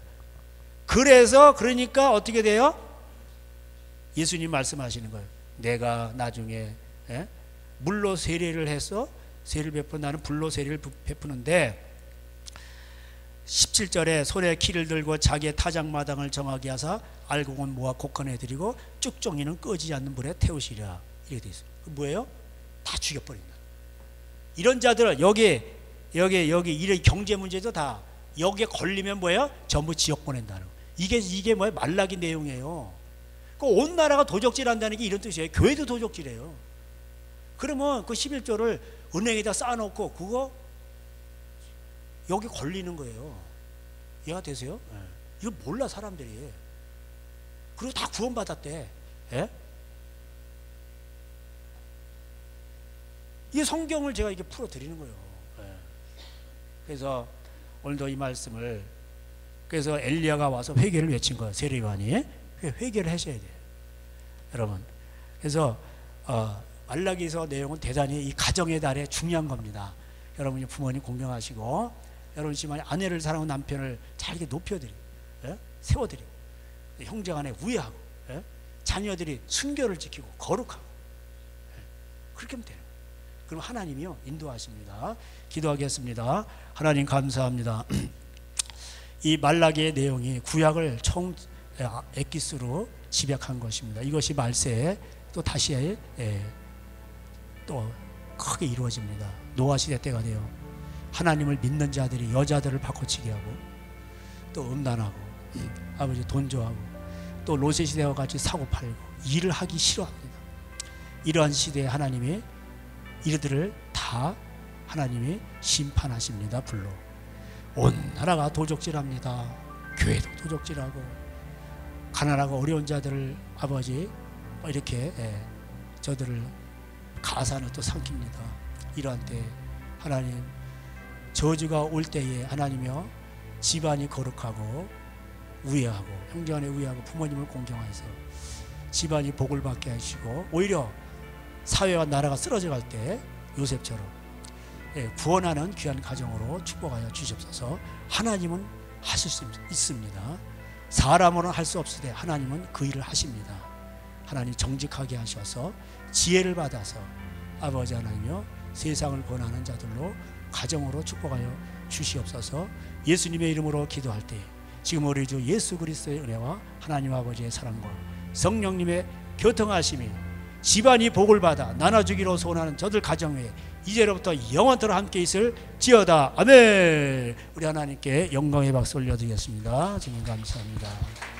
그래서 그러니까 어떻게 돼요? 예수님 말씀하시는 거예요. 내가 나중에 물로 세례를 해서 세례를 베푸 나는 불로 세례를 베푸는데 17절에 손에 키를 들고 자기의 타작마당을 정하게 하사 알곡은 모아 곡간해드리고 쭉정이는 꺼지지 않는 불에 태우시리라. 이렇게 되어 있어요. 뭐예요? 다 죽여버린다. 이런 자들은 여기 이런 경제 문제도 다 여기에 걸리면 뭐예요? 전부 지옥 보낸다는 거. 이게 뭐예요? 말라기 내용이에요. 그 온 나라가 도적질한다는 게 이런 뜻이에요. 교회도 도적질해요. 그러면 그 11조를 은행에다 쌓아놓고 그거 여기 걸리는 거예요. 이해가 되세요? 네. 이거 몰라 사람들이. 그리고 다 구원받았대. 예? 이 성경을 제가 이렇게 풀어드리는 거예요. 예. 그래서 오늘도 이 말씀을 그래서 엘리야가 와서 회개를 외친 거예요. 세례요한이 회개를 하셔야 돼요, 여러분. 그래서 말라기서 내용은 대단히 이 가정의 달에 중요한 겁니다. 여러분이 부모님 공경하시고 여러분 집안에 아내를 사랑하는 남편을 잘 이렇게 높여드리고 세워드리고 형제간에 우애하고 자녀들이 순결을 지키고 거룩하고 그렇게 하면 돼요. 그럼 하나님이요 인도하십니다. 기도하겠습니다. 하나님 감사합니다. 이 말라기의 내용이 구약을 총 엑기스로 집약한 것입니다. 이것이 말세에 또 다시 또 크게 이루어집니다. 노아 시대 때가 돼요. 하나님을 믿는 자들이 여자들을 바꿔치기 하고 또 음란하고 아버지 돈 좋아하고 또 롯의 시대와 같이 사고 팔고 일을 하기 싫어합니다. 이러한 시대에 하나님이 이들을 다 하나님이 심판하십니다. 불로 온 나라가 도적질합니다. 교회도 도적질하고 가난하고 어려운 자들을 아버지 이렇게 저들을 가산을 또 삼킵니다. 이러한 때 하나님 저주가 올 때에 하나님이여 집안이 거룩하고 우애하고 형제간에 우애하고 부모님을 공경해서 집안이 복을 받게 하시고 오히려 사회와 나라가 쓰러져 갈 때 요셉처럼 구원하는 귀한 가정으로 축복하여 주시옵소서. 하나님은 하실 수 있습니다. 사람으로는 할 수 없으되 하나님은 그 일을 하십니다. 하나님 정직하게 하셔서 지혜를 받아서 아버지 하나님이여 세상을 권하는 자들로 가정으로 축복하여 주시옵소서. 예수님의 이름으로 기도할 때 지금 우리 주 예수 그리스도의 은혜와 하나님 아버지의 사랑과 성령님의 교통하심이 집안이 복을 받아 나눠주기로 소원하는 저들 가정에 이제로부터 영원토록 함께 있을 지어다. 아멘. 우리 하나님께 영광의 박수 올려드리겠습니다. 주님 감사합니다.